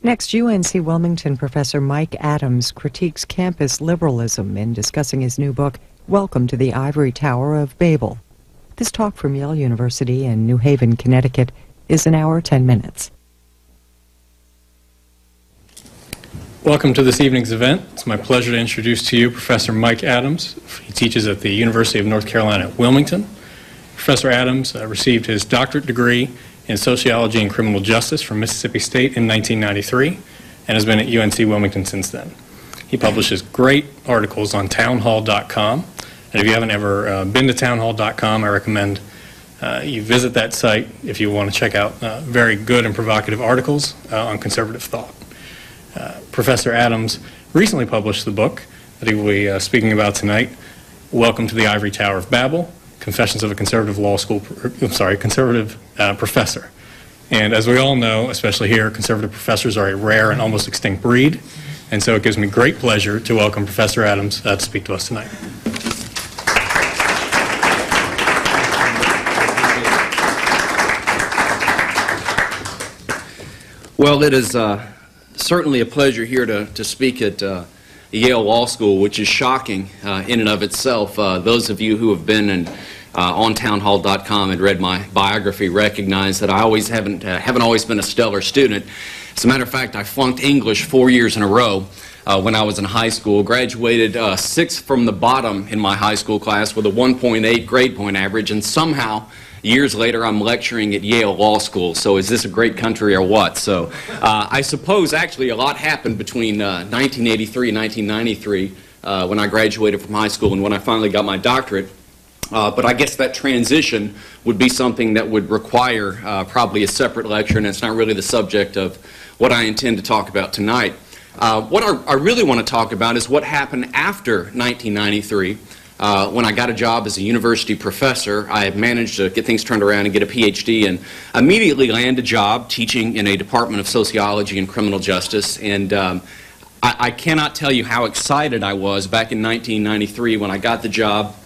Next, UNC Wilmington professor Mike Adams critiques campus liberalism in discussing his new book, Welcome to the Ivory Tower of Babel. This talk from Yale University in New Haven, Connecticut, is an hour, 10 minutes. Welcome to this evening's event. It's my pleasure to introduce to you Professor Mike Adams. He teaches at the University of North Carolina at Wilmington. Professor Adams received his doctorate degree in Sociology and Criminal Justice from Mississippi State in 1993 and has been at UNC Wilmington since then. He publishes great articles on townhall.com, and if you haven't ever been to townhall.com, I recommend you visit that site if you want to check out very good and provocative articles on conservative thought. Professor Adams recently published the book that he will be speaking about tonight, Welcome to the Ivory Tower of Babel, Confessions of a Conservative Professor. And as we all know, especially here, conservative professors are a rare and almost extinct breed, and so it gives me great pleasure to welcome Professor Adams to speak to us tonight. Well, it is certainly a pleasure here to speak at Yale Law School, which is shocking in and of itself. Those of you who have been on townhall.com and read my biography recognize that I haven't always been a stellar student. As a matter of fact, I flunked English 4 years in a row when I was in high school, graduated sixth from the bottom in my high school class with a 1.8 grade point average, and somehow years later I'm lecturing at Yale Law School. So is this a great country or what? So I suppose actually a lot happened between 1983 and 1993 when I graduated from high school and when I finally got my doctorate. But I guess that transition would be something that would require probably a separate lecture, and it's not really the subject of what I intend to talk about tonight. What I really want to talk about is what happened after 1993 when I got a job as a university professor. I had managed to get things turned around and get a PhD and immediately land a job teaching in a department of sociology and criminal justice. And I cannot tell you how excited I was back in 1993 when I got the job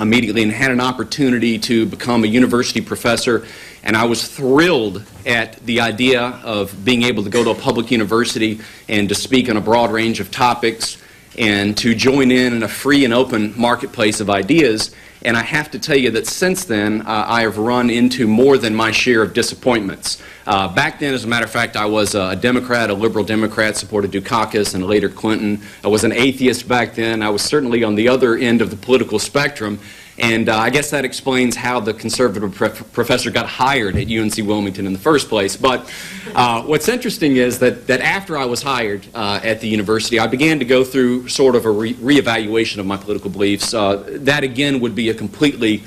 immediately and had an opportunity to become a university professor, and I was thrilled at the idea of being able to go to a public university and to speak on a broad range of topics and to join in a free and open marketplace of ideas. And I have to tell you that since then I have run into more than my share of disappointments. Back then, as a matter of fact, I was a Democrat, a liberal Democrat, supported Dukakis and later Clinton. I was an atheist back then. I was certainly on the other end of the political spectrum. And I guess that explains how the conservative professor got hired at UNC Wilmington in the first place. But what's interesting is that after I was hired at the university, I began to go through sort of a reevaluation of my political beliefs. That again would be a completely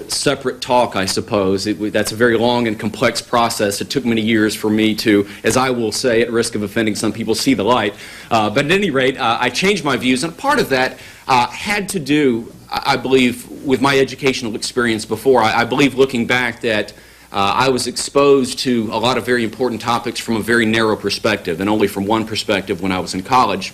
separate talk, I suppose. That's a very long and complex process. It took many years for me to, as I will say, at risk of offending some people, see the light. But at any rate, I changed my views, and part of that had to do, I believe, with my educational experience before. I believe, looking back, that I was exposed to a lot of very important topics from a very narrow perspective, and only from one perspective when I was in college.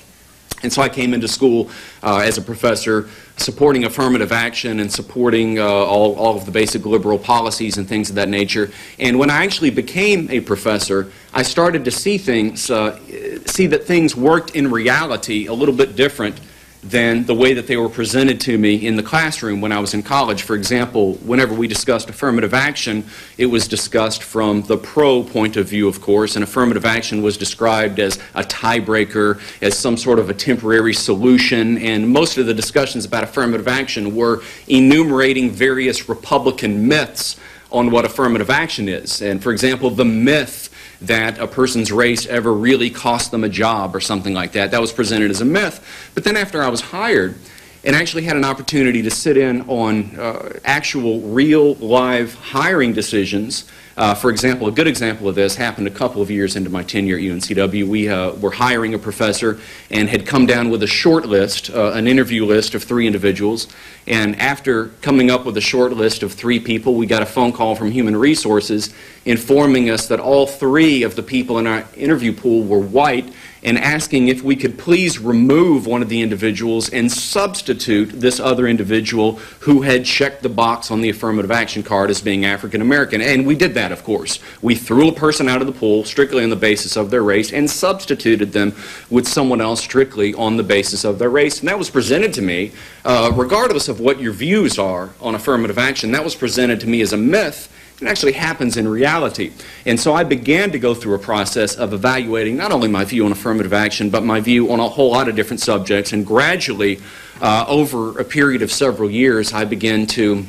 And so I came into school as a professor supporting affirmative action and supporting all of the basic liberal policies and things of that nature. And when I actually became a professor, I started to see that things worked in reality a little bit different than the way that they were presented to me in the classroom when I was in college. For example, whenever we discussed affirmative action, it was discussed from the pro point of view, of course, and affirmative action was described as a tiebreaker, as some sort of a temporary solution, and most of the discussions about affirmative action were enumerating various Republican myths on what affirmative action is. And for example, the myth that a person's race ever really cost them a job or something like that. That was presented as a myth. But then after I was hired and actually had an opportunity to sit in on actual real live hiring decisions, for example, a good example of this happened a couple of years into my tenure at UNCW. We were hiring a professor and had come down with a short list, an interview list of 3 individuals. And after coming up with a short list of 3 people, we got a phone call from Human Resources informing us that all 3 of the people in our interview pool were white and asking if we could please remove one of the individuals and substitute this other individual who had checked the box on the affirmative action card as being African American. And we did that, of course. We threw a person out of the pool strictly on the basis of their race and substituted them with someone else strictly on the basis of their race. And that was presented to me, regardless of what your views are on affirmative action, that was presented to me as a myth. It actually happens in reality. And so I began to go through a process of evaluating not only my view on affirmative action, but my view on a whole lot of different subjects. And gradually, over a period of several years, I began to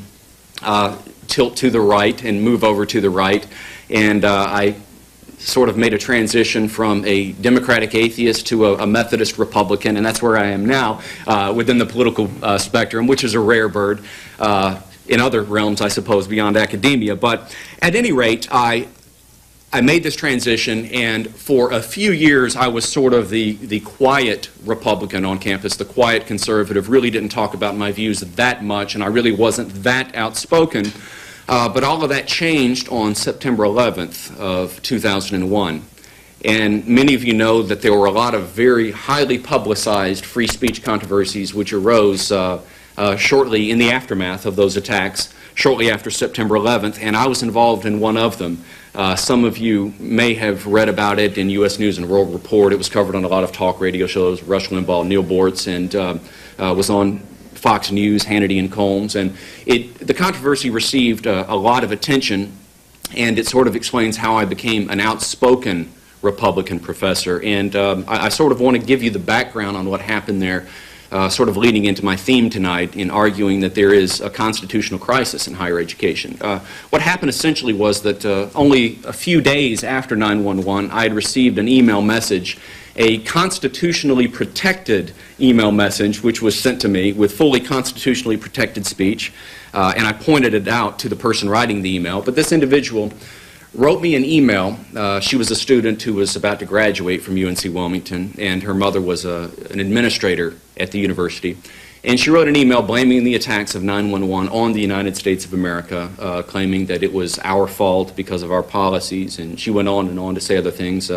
tilt to the right and move over to the right. And I sort of made a transition from a Democratic atheist to a Methodist Republican, and that's where I am now within the political spectrum, which is a rare bird. In other realms, I suppose, beyond academia. But at any rate, I made this transition, and for a few years I was sort of the quiet Republican on campus, the quiet conservative, really didn't talk about my views that much, and I really wasn't that outspoken. But all of that changed on September 11th of 2001. And many of you know that there were a lot of very highly publicized free speech controversies which arose shortly in the aftermath of those attacks, shortly after September 11th, and I was involved in one of them. Some of you may have read about it in U.S. News and World Report. It was covered on a lot of talk radio shows, Rush Limbaugh, Neil Bortz, and was on Fox News, Hannity and Combs. And the controversy received a lot of attention, and it sort of explains how I became an outspoken Republican professor. And I sort of want to give you the background on what happened there, sort of leading into my theme tonight in arguing that there is a constitutional crisis in higher education. What happened essentially was that only a few days after 9/11, I had received an email message, a constitutionally protected email message, which was sent to me with fully constitutionally protected speech, and I pointed it out to the person writing the email. But this individual wrote me an email. She was a student who was about to graduate from UNC Wilmington, and her mother was an administrator at the university. And she wrote an email blaming the attacks of 9/11 on the United States of America, claiming that it was our fault because of our policies. And she went on and on to say other things,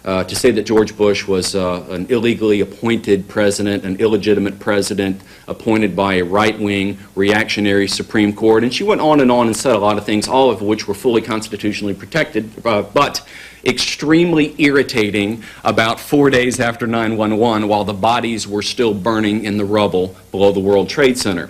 to say that George Bush was an illegally appointed president, an illegitimate president appointed by a right-wing reactionary Supreme Court. And she went on and said a lot of things, all of which were fully constitutionally protected, but extremely irritating about 4 days after 9/11 while the bodies were still burning in the rubble below the World Trade Center.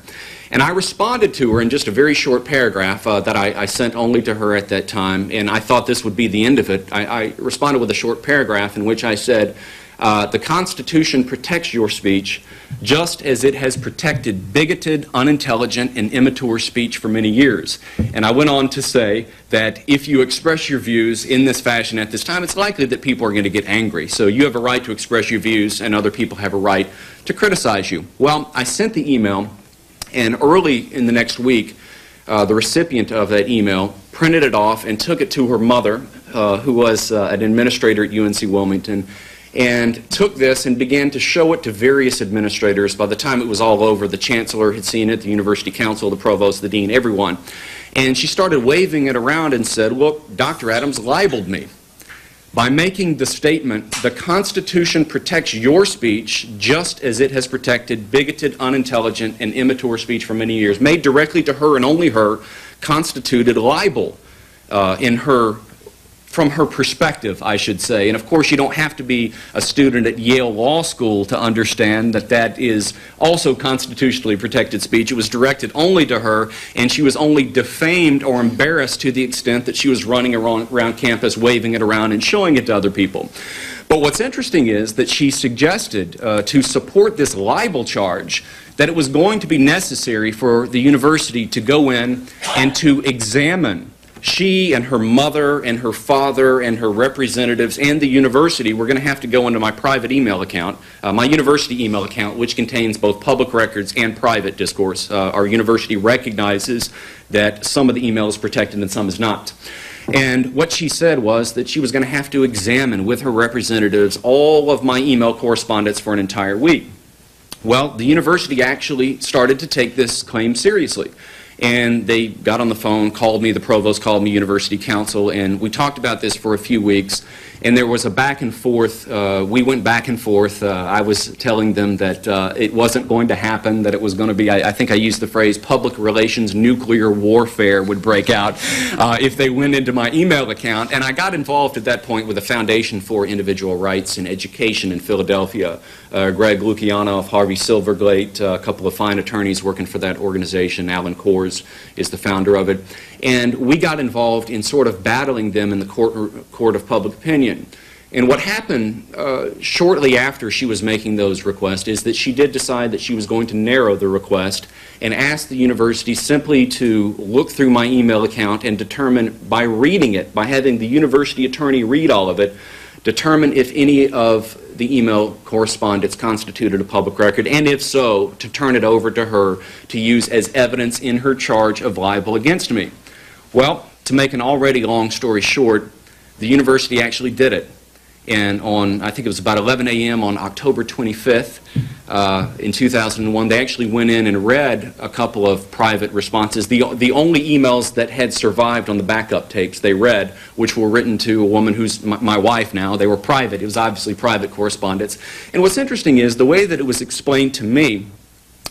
And I responded to her in just a very short paragraph that I sent only to her at that time, and I thought this would be the end of it. I responded with a short paragraph in which I said, the Constitution protects your speech just as it has protected bigoted, unintelligent, and immature speech for many years. And I went on to say that if you express your views in this fashion at this time, it's likely that people are going to get angry. So you have a right to express your views, and other people have a right to criticize you. Well, I sent the email, and early in the next week, the recipient of that email printed it off and took it to her mother, who was an administrator at UNC Wilmington, and took this and began to show it to various administrators. By the time it was all over, the chancellor had seen it, the university council, the provost, the dean, everyone. And she started waving it around and said, look, Dr. Adams libeled me by making the statement, the Constitution protects your speech just as it has protected bigoted, unintelligent, and immature speech for many years. Made directly to her and only her constituted libel from her perspective, I should say. And of course, you don't have to be a student at Yale Law School to understand that that is also constitutionally protected speech. It was directed only to her, and she was only defamed or embarrassed to the extent that she was running around campus, waving it around and showing it to other people. But what's interesting is that she suggested to support this libel charge that it was going to be necessary for the university to go in and to examine. She and her mother and her father and her representatives and the university were going to have to go into my private email account, my university email account, which contains both public records and private discourse. Our university recognizes that some of the email is protected and some is not. And what she said was that she was going to have to examine with her representatives all of my email correspondence for an entire week. Well, the university actually started to take this claim seriously. And they got on the phone, called me, the provost called me, university council, and we talked about this for a few weeks. And there was a back and forth. We went back and forth. I was telling them that it wasn't going to happen, that it was going to be, I think I used the phrase, public relations nuclear warfare would break out if they went into my email account. And I got involved at that point with the Foundation for Individual Rights in Education in Philadelphia. Greg Luciano of Harvey Silverglate, a couple of fine attorneys working for that organization. Alan Kors is the founder of it. And we got involved in sort of battling them in the court of public opinion. And what happened shortly after she was making those requests is that she did decide that she was going to narrow the request and ask the university simply to look through my email account and determine, by reading it, by having the university attorney read all of it, determine if any of the email correspondence constituted a public record, and if so, to turn it over to her to use as evidence in her charge of libel against me. Well, to make an already long story short, the university actually did it. And on, I think it was about 11 a.m. on October 25th in 2001, they actually went in and read a couple of private responses. The only emails that had survived on the backup tapes they read, which were written to a woman who's my wife now. They were private. It was obviously private correspondence. And what's interesting is the way that it was explained to me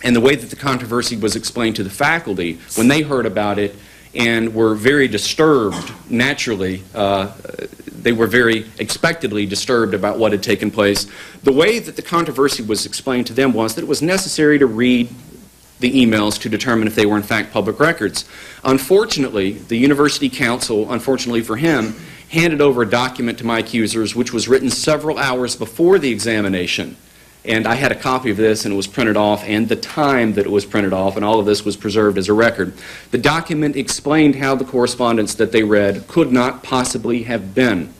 and the way that the controversy was explained to the faculty when they heard about it and were very disturbed, naturally. They were very expectedly disturbed about what had taken place. The way that the controversy was explained to them was that it was necessary to read the emails to determine if they were in fact public records. Unfortunately, the university council, unfortunately for him, handed over a document to my accusers which was written several hours before the examination. And I had a copy of this, and it was printed off, and the time that it was printed off, and all of this was preserved as a record. The document explained how the correspondence that they read could not possibly have been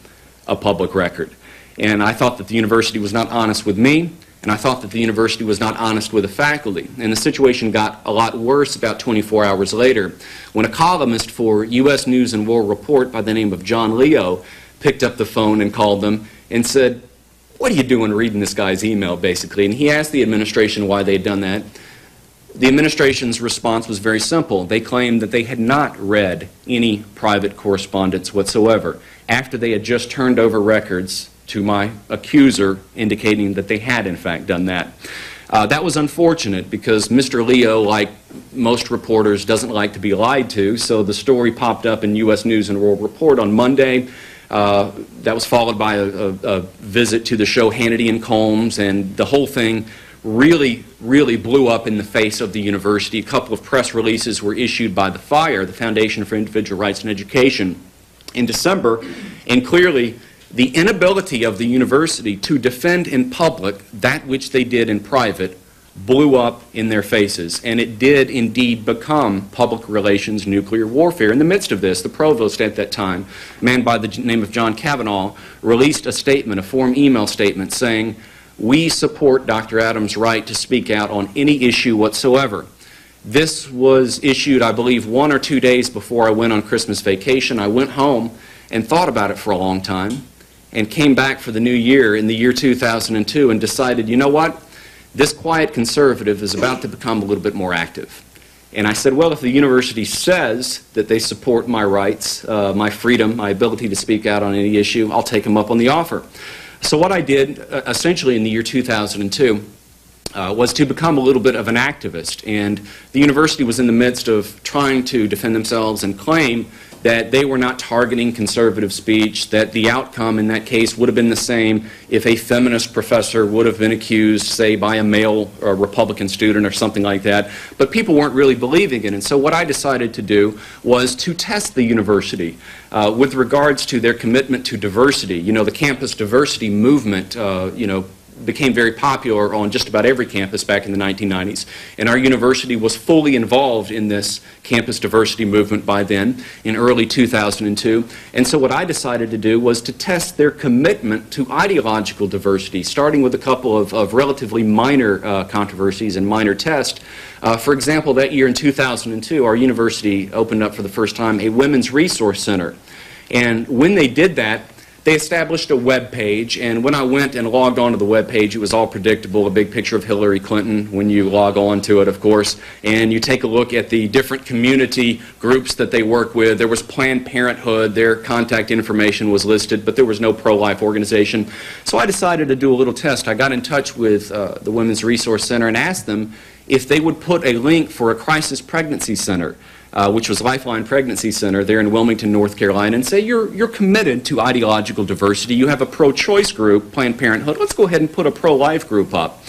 a public record. And I thought that the university was not honest with me, and I thought that the university was not honest with the faculty. And the situation got a lot worse about 24 hours later, when a columnist for U.S. News and World Report by the name of John Leo picked up the phone and called them and said, "What are you doing reading this guy's email," basically? And he asked the administration why they had done that. The administration's response was very simple. They claimed that they had not read any private correspondence whatsoever after they had just turned over records to my accuser indicating that they had in fact done that. That was unfortunate because Mr. Leo, like most reporters, doesn't like to be lied to, so the story popped up in U.S. News and World Report on Monday. That was followed by a visit to the show Hannity and Combs, and the whole thing really blew up in the face of the university. A couple of press releases were issued by the FIRE, the Foundation for Individual Rights in Education, in December, and clearly the inability of the university to defend in public that which they did in private blew up in their faces, and it did indeed become public relations nuclear warfare. In the midst of this, the provost at that time, a man by the name of John Kavanaugh, released a statement, a form email statement, saying, "We support Dr. Adams' right to speak out on any issue whatsoever." This was issued, I believe, 1 or 2 days before I went on Christmas vacation. I went home and thought about it for a long time and came back for the new year in the year 2002 and decided, you know what? This quiet conservative is about to become a little bit more active. And I said, well, if the university says that they support my rights, my freedom, my ability to speak out on any issue, I'll take them up on the offer. So what I did, essentially in the year 2002, was to become a little bit of an activist. And the university was in the midst of trying to defend themselves and claim that they were not targeting conservative speech, that the outcome in that case would have been the same if a feminist professor would have been accused, say, by a male or Republican student or something like that. But people weren't really believing it. And so what I decided to do was to test the university with regards to their commitment to diversity. You know, the campus diversity movement, became very popular on just about every campus back in the 1990s. And our university was fully involved in this campus diversity movement by then, in early 2002. And so what I decided to do was to test their commitment to ideological diversity, starting with a couple of relatively minor controversies and minor tests. For example, that year in 2002, our university opened up for the first time a Women's Resource Center. And when they did that, they established a web page, and when I went and logged onto the web page, it was all predictable, a big picture of Hillary Clinton when you log on to it, of course, and you take a look at the different community groups that they work with. There was Planned Parenthood, their contact information was listed, but there was no pro-life organization. So I decided to do a little test. I got in touch with the Women's Resource Center and asked them if they would put a link for a crisis pregnancy center, which was Lifeline Pregnancy Center there in Wilmington, North Carolina, and say you're committed to ideological diversity. You have a pro-choice group, Planned Parenthood. Let's go ahead and put a pro-life group up.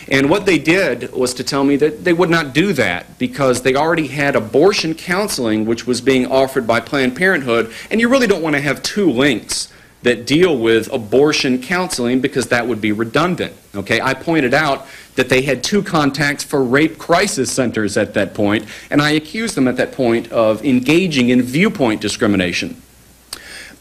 And what they did was to tell me that they would not do that because they already had abortion counseling, which was being offered by Planned Parenthood, and you really don't want to have two links that deal with abortion counseling because that would be redundant. Okay, I pointed out that they had two contacts for rape crisis centers at that point, and I accused them at that point of engaging in viewpoint discrimination.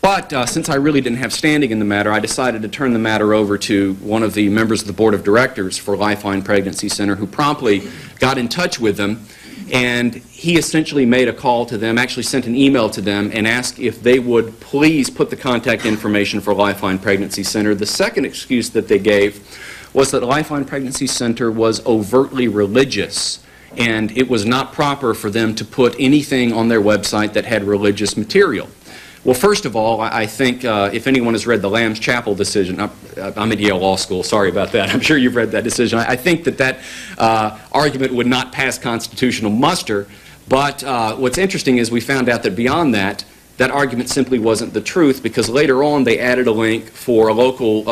But since I really didn't have standing in the matter, I decided to turn the matter over to one of the members of the board of directors for Lifeline Pregnancy Center, who promptly got in touch with them, and he essentially made a call to them, actually sent an email to them, and asked if they would please put the contact information for Lifeline Pregnancy Center. The second excuse that they gave was that Lifeline Pregnancy Center was overtly religious, and it was not proper for them to put anything on their website that had religious material. Well, first of all, I think if anyone has read the Lamb's Chapel decision, I'm at Yale Law School, sorry about that. I'm sure you've read that decision. I think that argument would not pass constitutional muster, but what's interesting is we found out that beyond that, that argument simply wasn't the truth because later on they added a link for a local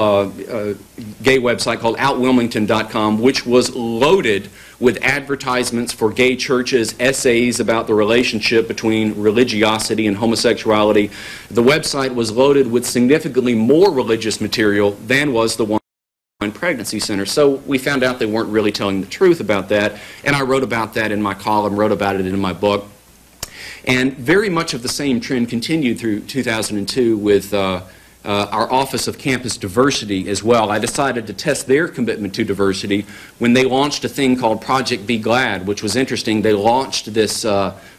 gay website called outwilmington.com, which was loaded with advertisements for gay churches, essays about the relationship between religiosity and homosexuality. The website was loaded with significantly more religious material than was the one Pregnancy Center. So we found out they weren't really telling the truth about that, and I wrote about that in my column, wrote about it in my book. And very much of the same trend continued through 2002 with our Office of Campus Diversity as well. I decided to test their commitment to diversity when they launched a thing called Project Be Glad, which was interesting. They launched this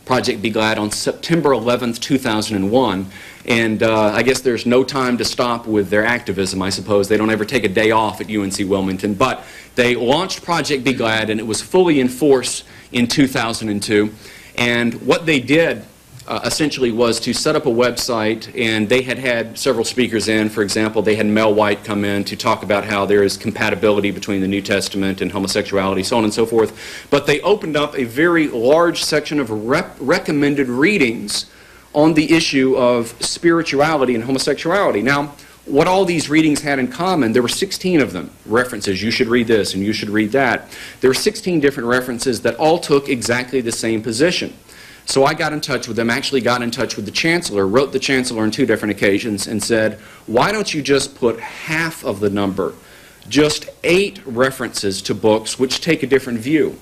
Project Be Glad on September 11th, 2001. And I guess there's no time to stop with their activism, I suppose. They don't ever take a day off at UNC Wilmington. But they launched Project Be Glad, and it was fully in force in 2002. And what they did essentially was to set up a website, and they had several speakers in. For example, they had Mel White come in to talk about how there is compatibility between the New Testament and homosexuality, so on and so forth. But they opened up a very large section of recommended readings on the issue of spirituality and homosexuality. Now, what all these readings had in common, there were 16 of them, references. You should read this and you should read that. There were 16 different references that all took exactly the same position. So I got in touch with them, actually got in touch with the chancellor, wrote the chancellor on 2 different occasions and said, why don't you just put half of the number, just 8 references to books which take a different view,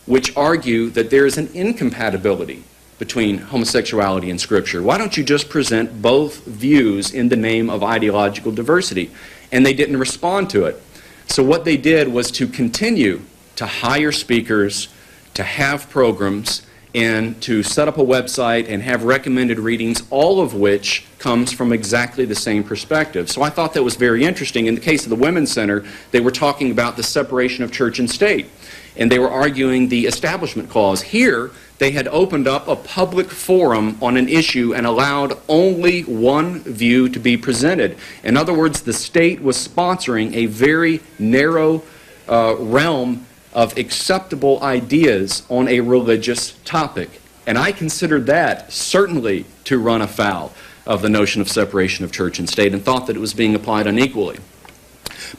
which argue that there is an incompatibility between homosexuality and Scripture. Why don't you just present both views in the name of ideological diversity? And they didn't respond to it. So what they did was to continue to hire speakers, to have programs, and to set up a website and have recommended readings, all of which comes from exactly the same perspective. So I thought that was very interesting. In the case of the Women's Center, they were talking about the separation of church and state, and they were arguing the Establishment Clause. Here, they had opened up a public forum on an issue and allowed only one view to be presented. In other words, the state was sponsoring a very narrow realm of acceptable ideas on a religious topic. And I considered that certainly to run afoul of the notion of separation of church and state and thought that it was being applied unequally.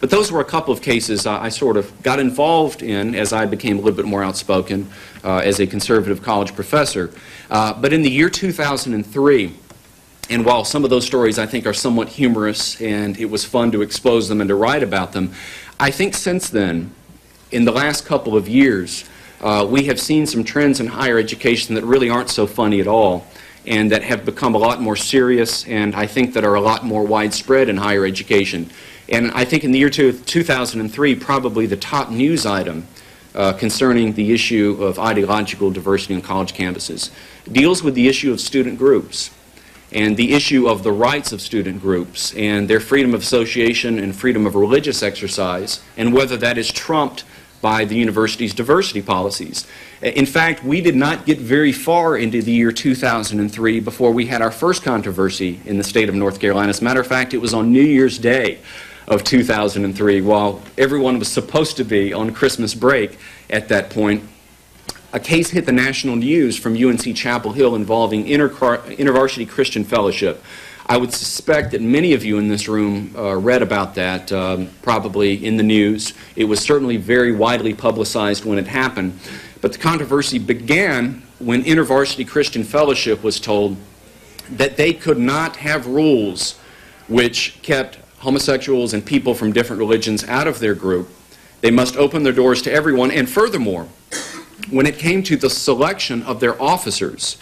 But those were a couple of cases I sort of got involved in as I became a little bit more outspoken as a conservative college professor. But in the year 2003, and while some of those stories I think are somewhat humorous and it was fun to expose them and to write about them, I think since then, in the last couple of years, we have seen some trends in higher education that really aren't so funny at all and that have become a lot more serious and I think that are a lot more widespread in higher education. And I think in the year 2003, probably the top news item concerning the issue of ideological diversity on college campuses deals with the issue of student groups. and the issue of the rights of student groups and their freedom of association and freedom of religious exercise, and whether that is trumped by the university's diversity policies. In fact, we did not get very far into the year 2003 before we had our first controversy in the state of North Carolina. As a matter of fact, it was on New Year's Day of 2003, while everyone was supposed to be on Christmas break at that point. A case hit the national news from UNC Chapel Hill involving InterVarsity Christian Fellowship. I would suspect that many of you in this room read about that, probably in the news. It was certainly very widely publicized when it happened. But the controversy began when InterVarsity Christian Fellowship was told that they could not have rules which kept homosexuals and people from different religions out of their group. They must open their doors to everyone. And furthermore, when it came to the selection of their officers,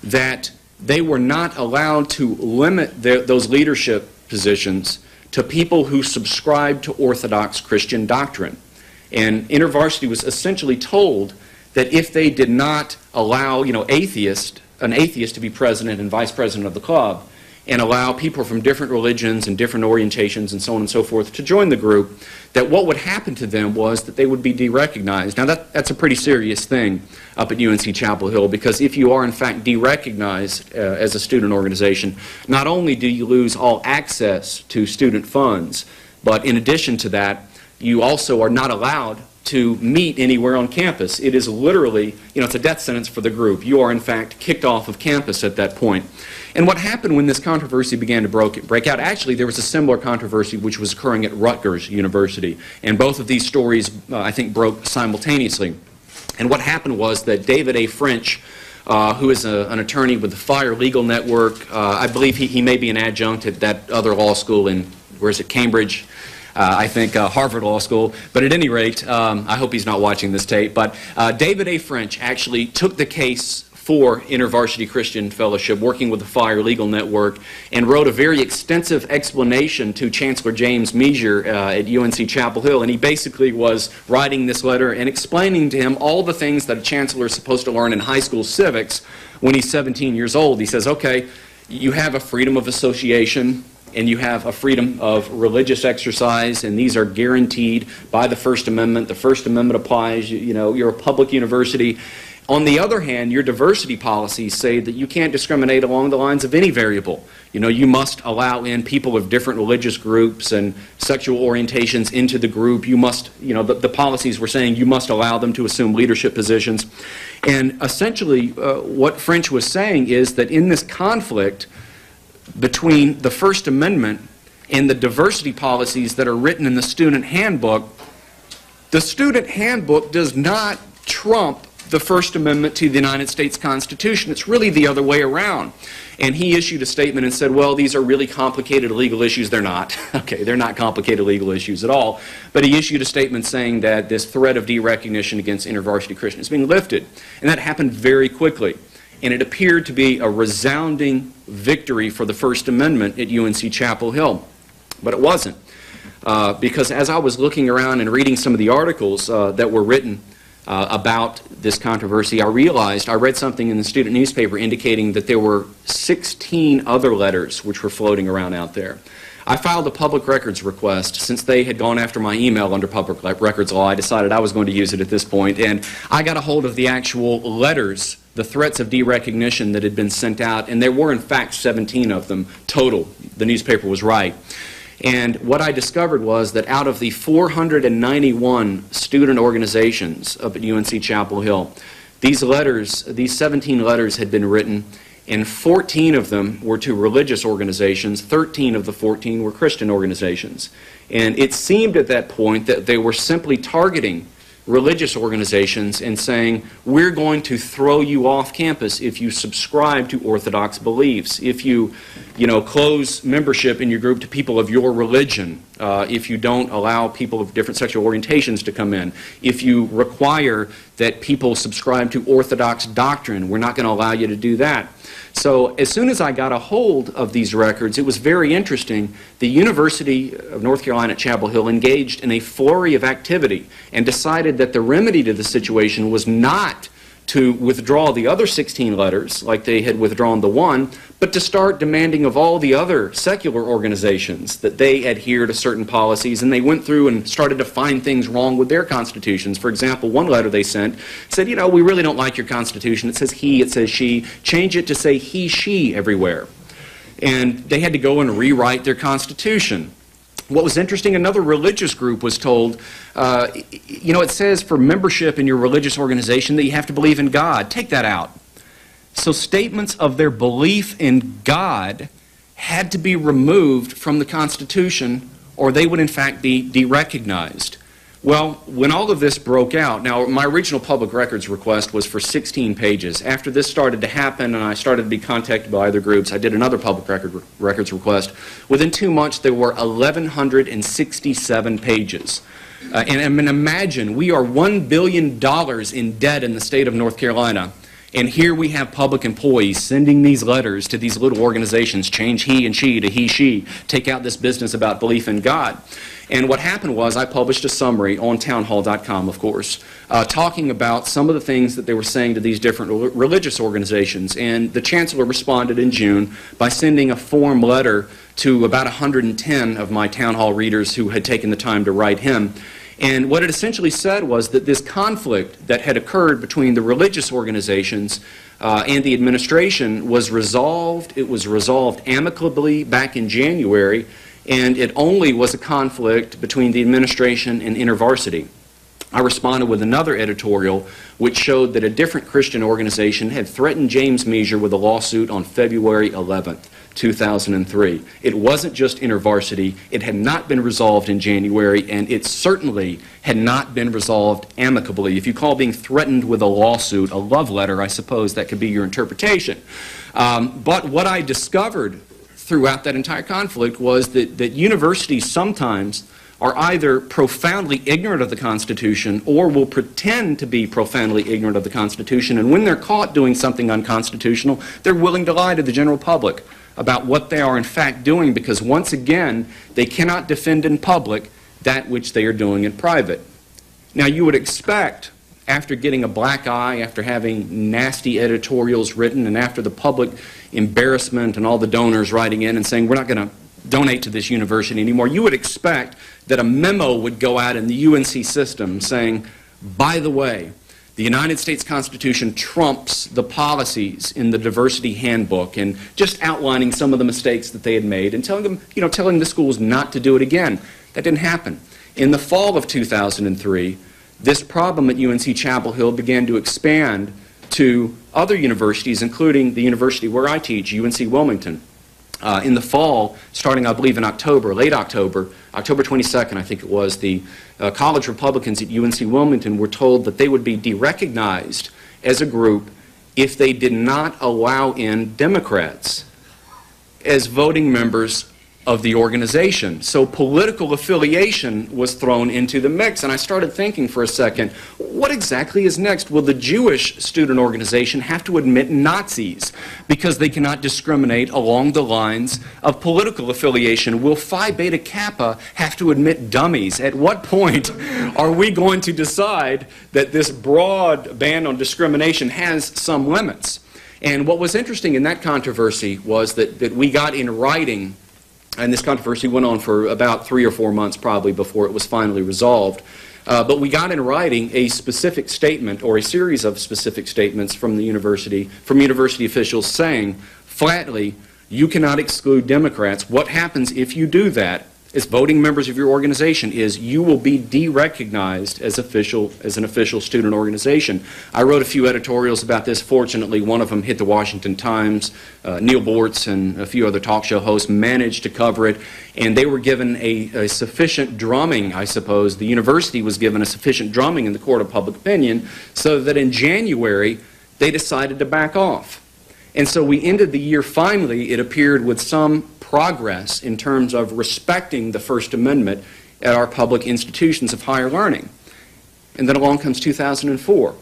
that they were not allowed to limit those leadership positions to people who subscribed to Orthodox Christian doctrine. And InterVarsity was essentially told that if they did not allow, an atheist to be president and vice president of the club, and allow people from different religions and different orientations and so on and so forth to join the group, that what would happen to them was that they would be derecognized. Now that's a pretty serious thing up at UNC Chapel Hill, because if you are in fact derecognized as a student organization, not only do you lose all access to student funds, but in addition to that, you also are not allowed to meet anywhere on campus. It is literally, it's a death sentence for the group. You are in fact kicked off of campus at that point. And what happened when this controversy began to break out, actually there was a similar controversy which was occurring at Rutgers University. And both of these stories, I think, broke simultaneously. And what happened was that David A. French, who is an attorney with the Fire Legal Network, I believe he may be an adjunct at that other law school in, where is it, Cambridge? I think Harvard Law School. But at any rate, I hope he's not watching this tape, but David A. French actually took the case for InterVarsity Christian Fellowship, working with the Fire Legal Network, and wrote a very extensive explanation to Chancellor James Measure at UNC Chapel Hill. And he basically was writing this letter and explaining to him all the things that a chancellor is supposed to learn in high school civics when he's 17 years old. He says, okay, you have a freedom of association, and you have a freedom of religious exercise, and these are guaranteed by the First Amendment. The First Amendment applies, you're a public university. On the other hand, your diversity policies say that you can't discriminate along the lines of any variable. You must allow in people of different religious groups and sexual orientations into the group. You must, the policies were saying you must allow them to assume leadership positions. And essentially, what French was saying is that in this conflict between the First Amendment and the diversity policies that are written in the student handbook does not trump the First Amendment to the United States Constitution. It's really the other way around. And he issued a statement and said, well, these are really complicated legal issues. They're not. Okay, they're not complicated legal issues at all. But he issued a statement saying that this threat of derecognition against InterVarsity Christian is being lifted. And that happened very quickly. And it appeared to be a resounding victory for the First Amendment at UNC Chapel Hill. But it wasn't. Because as I was looking around and reading some of the articles that were written about this controversy, I read something in the student newspaper indicating that there were 16 other letters which were floating around out there. I filed a public records request. Since they had gone after my email under public records law, I decided I was going to use it at this point, and I got a hold of the actual letters, the threats of derecognition that had been sent out, and there were in fact 17 of them total. The newspaper was right. And what I discovered was that out of the 491 student organizations up at UNC Chapel Hill, these 17 letters had been written, and 14 of them were to religious organizations. 13 of the 14 were Christian organizations. And it seemed at that point that they were simply targeting religious organizations and saying, we're going to throw you off campus if you subscribe to Orthodox beliefs, if you, close membership in your group to people of your religion, if you don't allow people of different sexual orientations to come in, if you require that people subscribe to Orthodox doctrine, we're not going to allow you to do that. So as soon as I got a hold of these records, it was very interesting. The University of North Carolina at Chapel Hill engaged in a flurry of activity and decided that the remedy to the situation was not to withdraw the other 16 letters, like they had withdrawn the one, but to start demanding of all the other secular organizations that they adhere to certain policies, and they went through and started to find things wrong with their constitutions. For example, one letter they sent said, you know, we really don't like your constitution. It says he, it says she. Change it to say he, she everywhere. And they had to go and rewrite their constitution. What was interesting, another religious group was told, you know, it says for membership in your religious organization that you have to believe in God. Take that out. So statements of their belief in God had to be removed from the Constitution, or they would in fact be derecognized. Well, when all of this broke out, now my original public records request was for 16 pages. After this started to happen and I started to be contacted by other groups, I did another public records request. Within 2 months, there were 1,167 pages. And I mean, imagine, we are $1 billion in debt in the state of North Carolina. And here we have public employees sending these letters to these little organizations, change he and she to he, she, take out this business about belief in God. And what happened was I published a summary on townhall.com, of course, talking about some of the things that they were saying to these different religious organizations. And the chancellor responded in June by sending a form letter to about 110 of my town hall readers who had taken the time to write him. And what it essentially said was that this conflict that had occurred between the religious organizations and the administration was resolved. It was resolved amicably back in January, and it only was a conflict between the administration and InterVarsity. I responded with another editorial which showed that a different Christian organization had threatened James Measure with a lawsuit on February 11th. 2003. It wasn't just InterVarsity. It had not been resolved in January, and it certainly had not been resolved amicably. If you call being threatened with a lawsuit a love letter, I suppose that could be your interpretation. But what I discovered throughout that entire conflict was that universities sometimes are either profoundly ignorant of the Constitution or will pretend to be profoundly ignorant of the Constitution, and when they're caught doing something unconstitutional, they're willing to lie to the general public about what they are in fact doing, because once again, they cannot defend in public that which they are doing in private. Now, you would expect, after getting a black eye, after having nasty editorials written, and after the public embarrassment and all the donors writing in and saying, we're not going to donate to this university anymore, you would expect that a memo would go out in the UNC system saying, by the way, the United States Constitution trumps the policies in the diversity handbook, and just outlining some of the mistakes that they had made and telling them, you know, telling the schools not to do it again. That didn't happen. In the fall of 2003, this problem at UNC Chapel Hill began to expand to other universities, including the university where I teach, UNC Wilmington. In the fall, starting I believe in October, late October, October 22nd I think it was, the college Republicans at UNC Wilmington were told that they would be derecognized as a group if they did not allow in Democrats as voting members of the organization. So political affiliation was thrown into the mix, and I started thinking for a second, what exactly is next? Will the Jewish student organization have to admit Nazis because they cannot discriminate along the lines of political affiliation? Will Phi Beta Kappa have to admit dummies? At what point are we going to decide that this broad ban on discrimination has some limits? And what was interesting in that controversy was that we got in writing, and this controversy went on for about 3 or 4 months probably before it was finally resolved. But we got in writing a specific statement, or a series of specific statements from the university, from university officials saying flatly, you cannot exclude Democrats. What happens if you do that as voting members of your organization is you will be derecognized as an official student organization. I wrote a few editorials about this. Fortunately, one of them hit the Washington Times. Neil Bortz and a few other talk show hosts managed to cover it, and they were given a sufficient drumming, I suppose. The university was given a sufficient drumming in the court of public opinion so that in January they decided to back off. And so we ended the year, finally, it appeared, with some progress in terms of respecting the First Amendment at our public institutions of higher learning. And then along comes 2004.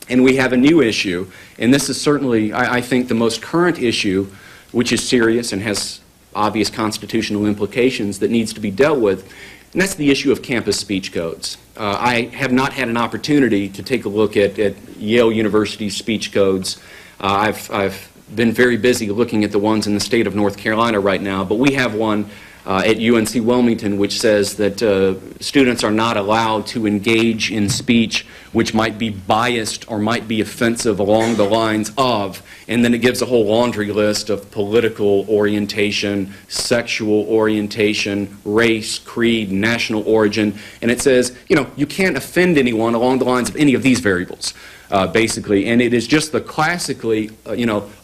And we have a new issue, and this is certainly, I think, the most current issue, which is serious and has obvious constitutional implications that needs to be dealt with. and that's the issue of campus speech codes. I have not had an opportunity to take a look at Yale University's speech codes. I've been very busy looking at the ones in the state of North Carolina right now, but we have one at UNC Wilmington which says that students are not allowed to engage in speech which might be biased or might be offensive along the lines of, and then it gives a whole laundry list of political orientation, sexual orientation, race, creed, national origin, and it says, you know, you can't offend anyone along the lines of any of these variables. Basically, and it is just the classically,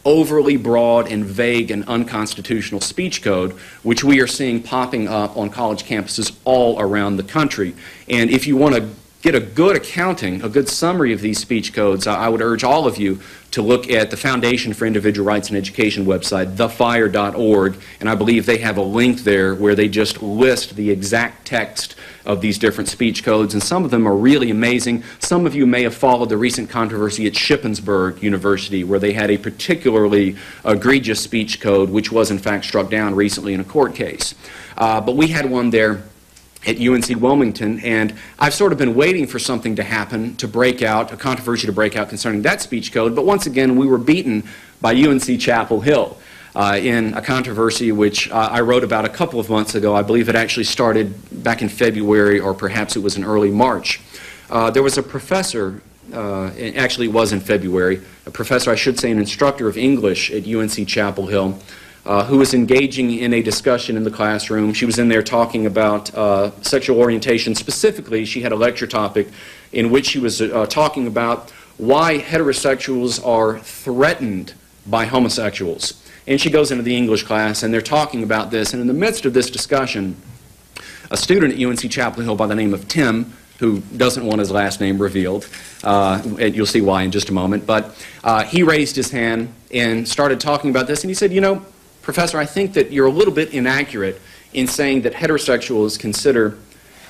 overly broad and vague and unconstitutional speech code, which we are seeing popping up on college campuses all around the country. And if you want to get a good accounting, a good summary of these speech codes, I would urge all of you to look at the Foundation for Individual Rights in Education website, thefire.org, and I believe they have a link there where they just list the exact text of these different speech codes, and some of them are really amazing. Some of you may have followed the recent controversy at Shippensburg University, where they had a particularly egregious speech code, which was in fact struck down recently in a court case. But we had one there at UNC Wilmington, and I've sort of been waiting for something to happen, to break out, a controversy to break out concerning that speech code, but once again we were beaten by UNC Chapel Hill in a controversy which I wrote about a couple of months ago. I believe it actually started back in February, or perhaps it was in early March. There was a professor, actually it was in February, a professor, I should say an instructor of English at UNC Chapel Hill, who was engaging in a discussion in the classroom. She was in there talking about sexual orientation. Specifically, she had a lecture topic in which she was talking about why heterosexuals are threatened by homosexuals. And she goes into the English class, and they're talking about this. And in the midst of this discussion, a student at UNC Chapel Hill by the name of Tim, who doesn't want his last name revealed, you'll see why in just a moment, but he raised his hand and started talking about this, and he said, you know, Professor, I think that you're a little bit inaccurate in saying that heterosexuals consider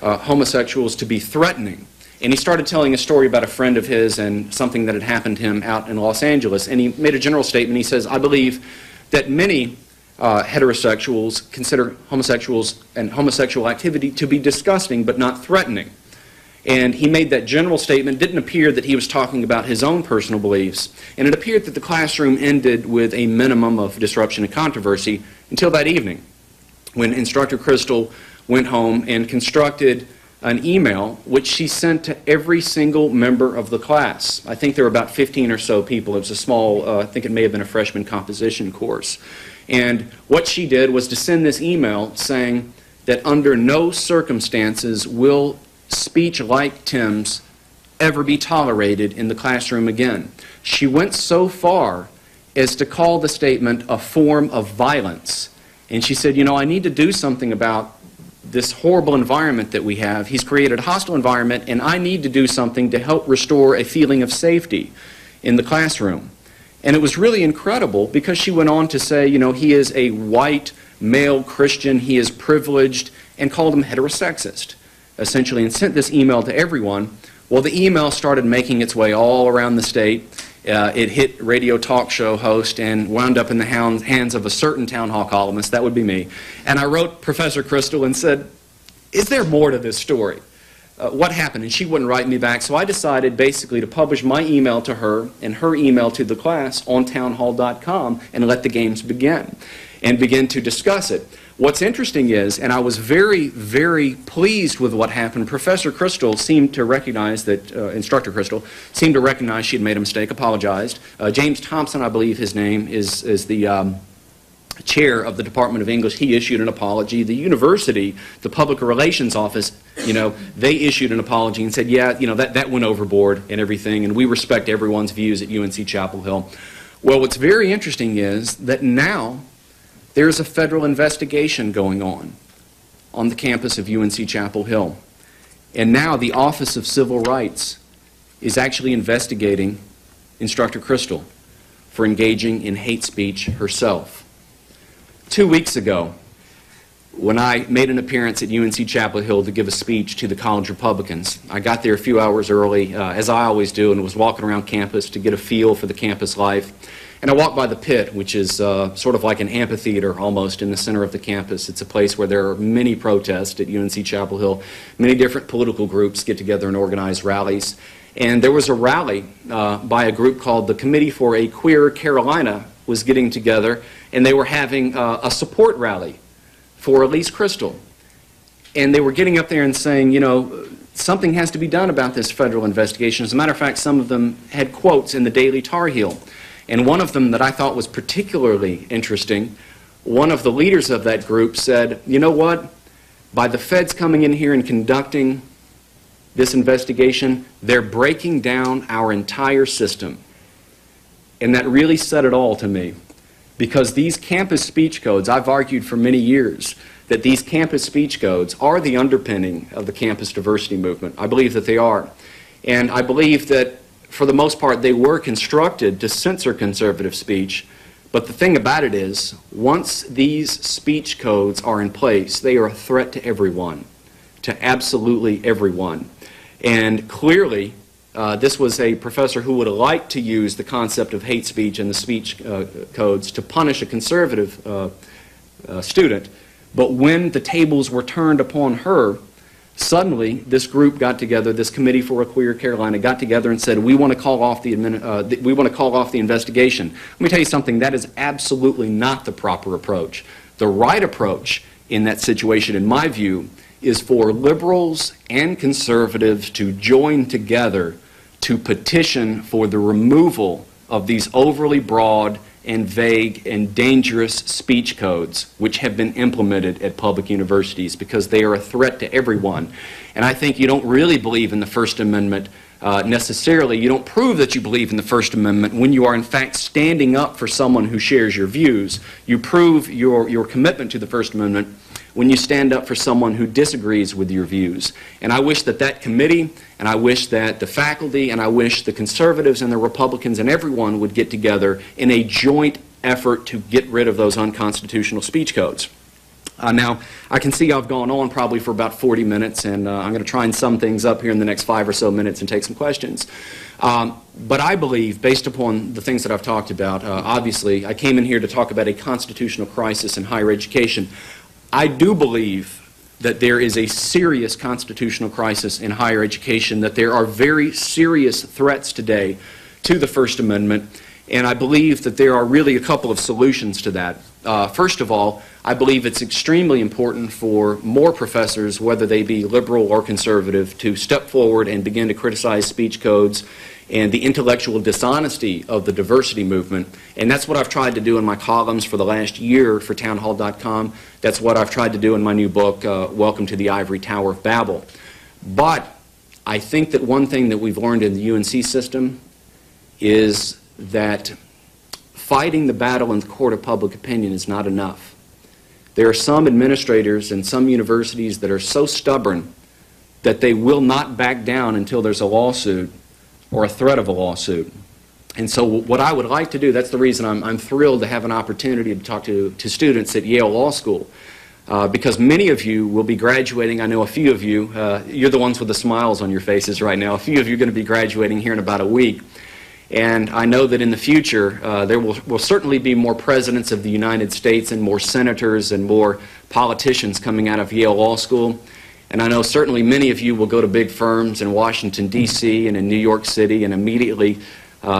homosexuals to be threatening. And he started telling a story about a friend of his and something that had happened to him out in Los Angeles. And he made a general statement. He says, I believe that many heterosexuals consider homosexuals and homosexual activity to be disgusting but not threatening. And he made that general statement. It didn't appear that he was talking about his own personal beliefs. And it appeared that the classroom ended with a minimum of disruption and controversy until that evening, when Instructor Crystal went home and constructed an email which she sent to every single member of the class. I think there were about 15 or so people. It was a small, I think it may have been a freshman composition course. And what she did was to send this email saying that under no circumstances will speech like Tim's ever be tolerated in the classroom again. She went so far as to call the statement a form of violence. And she said, you know, I need to do something about this horrible environment that we have. He's created a hostile environment, and I need to do something to help restore a feeling of safety in the classroom. And it was really incredible because she went on to say, you know, he is a white male Christian, he is privileged, and called him heterosexist, essentially, and sent this email to everyone. Well, the email started making its way all around the state. It hit radio talk show host and wound up in the hands of a certain town hall columnist. That would be me. And I wrote Professor Crystal and said, is there more to this story? What happened? And she wouldn't write me back. So I decided basically to publish my email to her and her email to the class on townhall.com and let the games begin and begin to discuss it. What's interesting is, and I was very, very pleased with what happened, Professor Crystal seemed to recognize that, Instructor Crystal seemed to recognize she had made a mistake, apologized. James Thompson, I believe his name, is the chair of the Department of English. He issued an apology. The university, the Public Relations Office, you know, they issued an apology and said, yeah, you know, that went overboard and everything, and we respect everyone's views at UNC Chapel Hill. Well, what's very interesting is that now there's a federal investigation going on the campus of UNC Chapel Hill. And now the Office of Civil Rights is actually investigating Instructor Crystal for engaging in hate speech herself. 2 weeks ago, when I made an appearance at UNC Chapel Hill to give a speech to the college Republicans, I got there a few hours early, as I always do, and was walking around campus to get a feel for the campus life. And I walked by the pit, which is sort of like an amphitheater almost in the center of the campus. It's a place where there are many protests at UNC Chapel Hill. Many different political groups get together and organize rallies. And there was a rally by a group called the Committee for a Queer Carolina was getting together, and they were having a support rally for Elise Crystal. And they were getting up there and saying, you know, something has to be done about this federal investigation. As a matter of fact, some of them had quotes in the Daily Tar Heel. And one of them that I thought was particularly interesting, one of the leaders of that group said, you know what, by the feds coming in here and conducting this investigation, they're breaking down our entire system. And that really said it all to me, because these campus speech codes, I've argued for many years that these campus speech codes are the underpinning of the campus diversity movement. I believe that they are. And I believe that for the most part they were constructed to censor conservative speech. But the thing about it is, once these speech codes are in place, they are a threat to everyone, to absolutely everyone. And clearly, this was a professor who would have liked to use the concept of hate speech and the speech codes to punish a conservative student. But when the tables were turned upon her, suddenly this group got together, this Committee for a Queer Carolina got together and said, we want to call off the investigation. Let me tell you something, that is absolutely not the proper approach. The right approach in that situation, in my view, is for liberals and conservatives to join together to petition for the removal of these overly broad and vague and dangerous speech codes which have been implemented at public universities, because they are a threat to everyone. And I think you don't really believe in the First Amendment necessarily. You don't prove that you believe in the First Amendment when you are in fact standing up for someone who shares your views. You prove your commitment to the First Amendment when you stand up for someone who disagrees with your views. And I wish that that committee, and I wish that the faculty, and I wish the conservatives and the Republicans and everyone would get together in a joint effort to get rid of those unconstitutional speech codes. Now, I can see I've gone on probably for about 40 minutes, and I'm going to try and sum things up here in the next 5 or so minutes and take some questions. But I believe, based upon the things that I've talked about, obviously, I came in here to talk about a constitutional crisis in higher education. I do believe that there is a serious constitutional crisis in higher education, that there are very serious threats today to the First Amendment, and I believe that there are really a couple of solutions to that. First of all, I believe it's extremely important for more professors, whether they be liberal or conservative, to step forward and begin to criticize speech codes and the intellectual dishonesty of the diversity movement. And that's what I've tried to do in my columns for the last year for townhall.com. That's what I've tried to do in my new book, Welcome to the Ivory Tower of Babel. But I think that one thing that we've learned in the UNC system is that fighting the battle in the court of public opinion is not enough. There are some administrators and some universities that are so stubborn that they will not back down until there's a lawsuit or a threat of a lawsuit. And so what I would like to do, that's the reason I'm thrilled to have an opportunity to talk to students at Yale Law School, because many of you will be graduating. I know a few of you, you're the ones with the smiles on your faces right now. A few of you are going to be graduating here in about a week. And I know that in the future there will certainly be more presidents of the United States and more senators and more politicians coming out of Yale Law School. And I know certainly many of you will go to big firms in Washington, D.C. and in New York City and immediately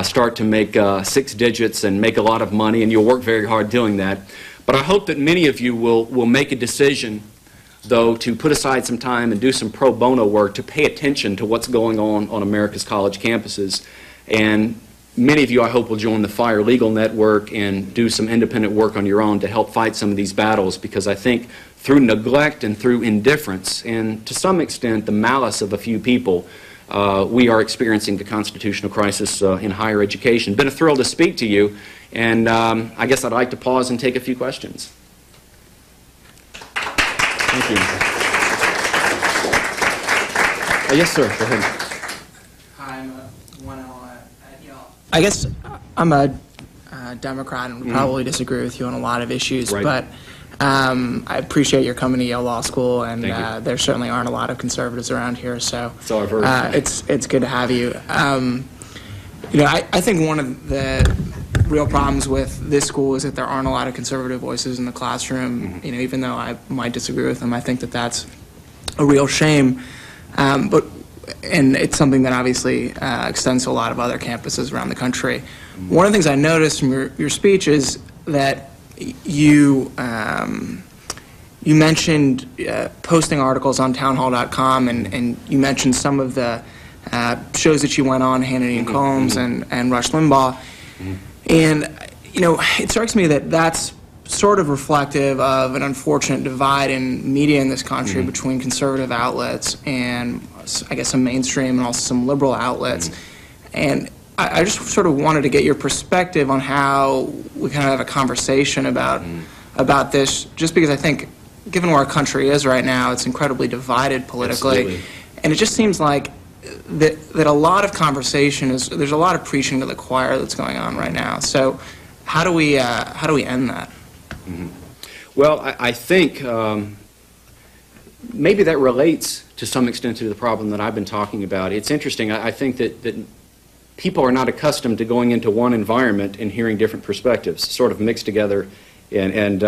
start to make 6 digits and make a lot of money, and you'll work very hard doing that. But I hope that many of you will make a decision, though, to put aside some time and do some pro bono work to pay attention to what's going on America's college campuses. And many of you, I hope, will join the Fire Legal Network and do some independent work on your own to help fight some of these battles, because I think through neglect and through indifference and to some extent the malice of a few people, we are experiencing the constitutional crisis in higher education. Been a thrill to speak to you, and I guess I'd like to pause and take a few questions. Thank you. Yes, sir. Go ahead. I'm one at Yale. I guess I'm a Democrat and would probably disagree with you on a lot of issues, Right. but I appreciate your coming to Yale Law School, and Thank there certainly aren't a lot of conservatives around here, so So I've heard. it's good to have you. You know, I think one of the real problems with this school is that there aren't a lot of conservative voices in the classroom. You know, even though I might disagree with them, I think that that's a real shame. And it's something that obviously extends to a lot of other campuses around the country. One of the things I noticed from your speech is that you mentioned posting articles on townhall.com, and you mentioned some of the shows that you went on, Hannity and Combs and Rush Limbaugh. And, you know, it strikes me that that's sort of reflective of an unfortunate divide in media in this country between conservative outlets and, I guess, some mainstream and also some liberal outlets. And I just sort of wanted to get your perspective on how we kind of have a conversation about this, just because I think, given where our country is right now, it's incredibly divided politically. Absolutely. And it just seems like that a lot of conversation there's a lot of preaching to the choir that's going on right now. So how do we end that? Well, I think maybe that relates to some extent to the problem that I've been talking about. It's interesting. I think that people are not accustomed to going into one environment and hearing different perspectives sort of mixed together and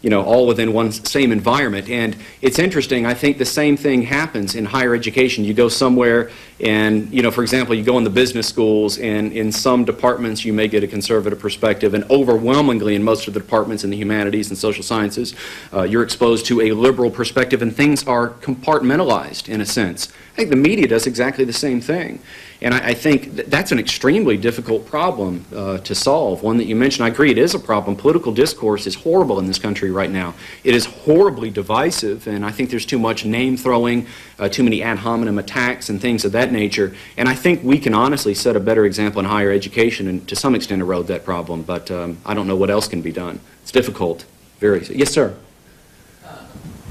you know, all within one same environment. And it's interesting, I think the same thing happens in higher education. You go somewhere and, you know, for example, you go in the business schools, and in some departments you may get a conservative perspective, and overwhelmingly in most of the departments in the humanities and social sciences, you're exposed to a liberal perspective, and things are compartmentalized in a sense. I think the media does exactly the same thing. And I think that's an extremely difficult problem to solve, one that you mentioned. I agree, it is a problem. Political discourse is horrible in this country right now. It is horribly divisive, and I think there's too much name-throwing, too many ad hominem attacks and things of that nature. And I think we can honestly set a better example in higher education and to some extent erode that problem, but I don't know what else can be done. It's difficult. Very. Yes, sir.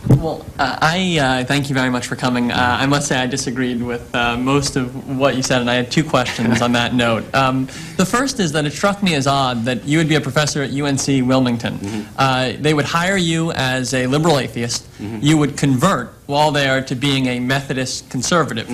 Well, I thank you very much for coming. I must say I disagreed with most of what you said, and I had two questions on that note. The first is that it struck me as odd that you would be a professor at UNC Wilmington. They would hire you as a liberal atheist. You would convert while there to being a Methodist conservative.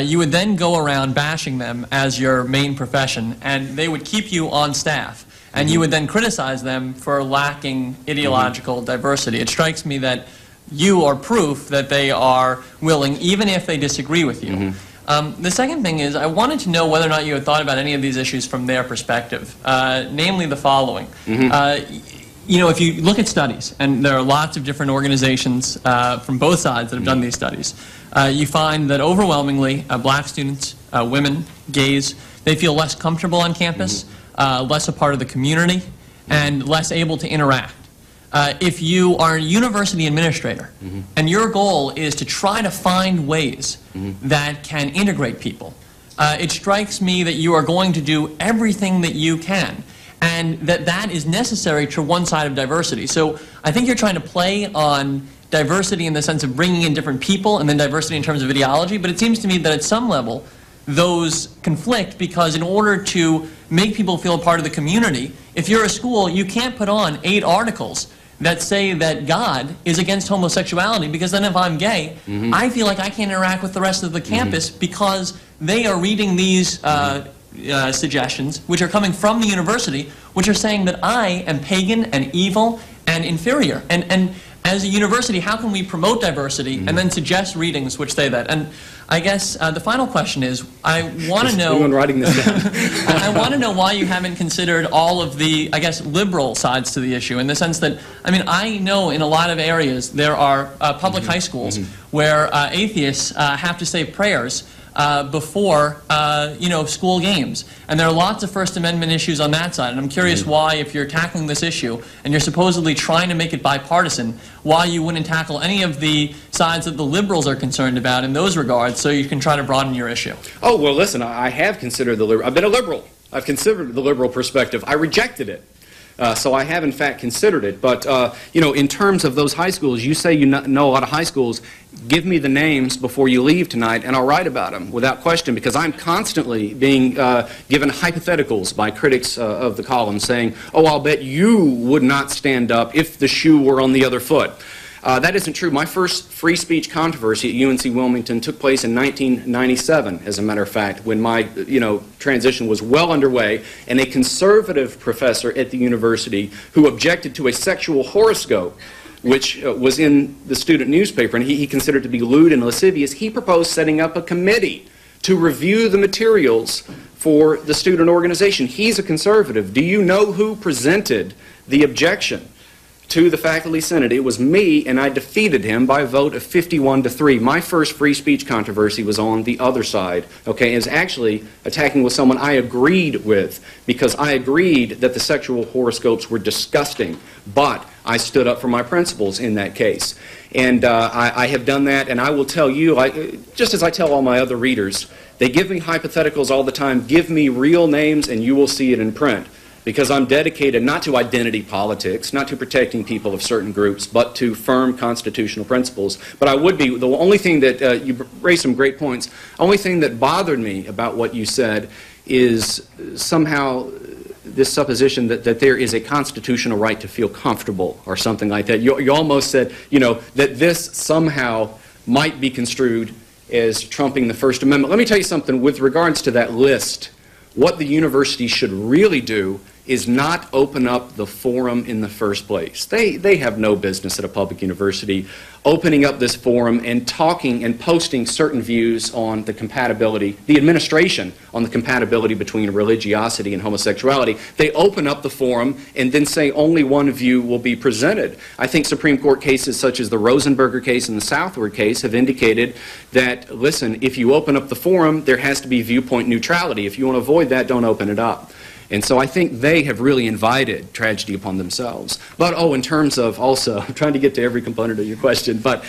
You would then go around bashing them as your main profession, and they would keep you on staff. And you would then criticize them for lacking ideological diversity. It strikes me that you are proof that they are willing, even if they disagree with you. The second thing is, I wanted to know whether or not you had thought about any of these issues from their perspective, namely the following. You know, if you look at studies, and there are lots of different organizations from both sides that have done these studies, you find that overwhelmingly black students, women, gays, they feel less comfortable on campus, less a part of the community, and less able to interact. If you are a university administrator and your goal is to try to find ways that can integrate people, it strikes me that you are going to do everything that you can, and that is necessary to one side of diversity. So I think you're trying to play on diversity in the sense of bringing in different people and then diversity in terms of ideology, but it seems to me that at some level those conflict, because in order to make people feel a part of the community, if you're a school, you can't put on 8 articles that say that God is against homosexuality, because then if I'm gay, I feel like I can't interact with the rest of the campus because they are reading these suggestions, which are coming from the university, which are saying that I am pagan and evil and inferior. And as a university, how can we promote diversity and then suggest readings which say that? And I guess the final question is, I want to know. Anyone writing this down? I want to know why you haven't considered all of the, I guess, liberal sides to the issue, in the sense that, I mean, I know in a lot of areas there are public high schools where atheists have to say prayers before, you know, school games. And there are lots of First Amendment issues on that side. And I'm curious why, if you're tackling this issue and you're supposedly trying to make it bipartisan, why you wouldn't tackle any of the sides that the liberals are concerned about in those regards, so you can try to broaden your issue. Oh, well, listen, I have considered the liberal. I've been a liberal. I've considered the liberal perspective. I rejected it. So I have, in fact, considered it. But, you know, in terms of those high schools, you say you know a lot of high schools. Give me the names before you leave tonight, and I'll write about them without question, because I'm constantly being given hypotheticals by critics of the column saying, oh, I'll bet you would not stand up if the shoe were on the other foot. That isn't true. My first free speech controversy at UNC Wilmington took place in 1997, as a matter of fact, when my transition was well underway, and a conservative professor at the university who objected to a sexual horoscope which was in the student newspaper, and he considered to be lewd and lascivious, he proposed setting up a committee to review the materials for the student organization. He's a conservative. Do you know who presented the objection to the faculty senate? It was me, and I defeated him by a vote of 51-3. My first free speech controversy was on the other side. Okay, it was actually attacking with someone I agreed with, because I agreed that the sexual horoscopes were disgusting, but I stood up for my principles in that case. And I have done that, and I will tell you, just as I tell all my other readers, they give me hypotheticals all the time. Give me real names, and you will see it in print. Because I'm dedicated not to identity politics, not to protecting people of certain groups, but to firm constitutional principles. But I would be, the only thing that, you raised some great points, the only thing that bothered me about what you said is somehow this supposition that there is a constitutional right to feel comfortable or something like that. You almost said, that this somehow might be construed as trumping the First Amendment. Let me tell you something with regards to that list. What the university should really do is not open up the forum in the first place. They have no business at a public university opening up this forum and talking and posting certain views on the compatibility, the administration on the compatibility between religiosity and homosexuality. They open up the forum and then say only one view will be presented. I think Supreme Court cases such as the Rosenberger case and the Southward case have indicated that, listen, if you open up the forum, there has to be viewpoint neutrality. If you want to avoid that, don't open it up. And so I think they have really invited tragedy upon themselves. But, in terms of also, I'm trying to get to every component of your question, but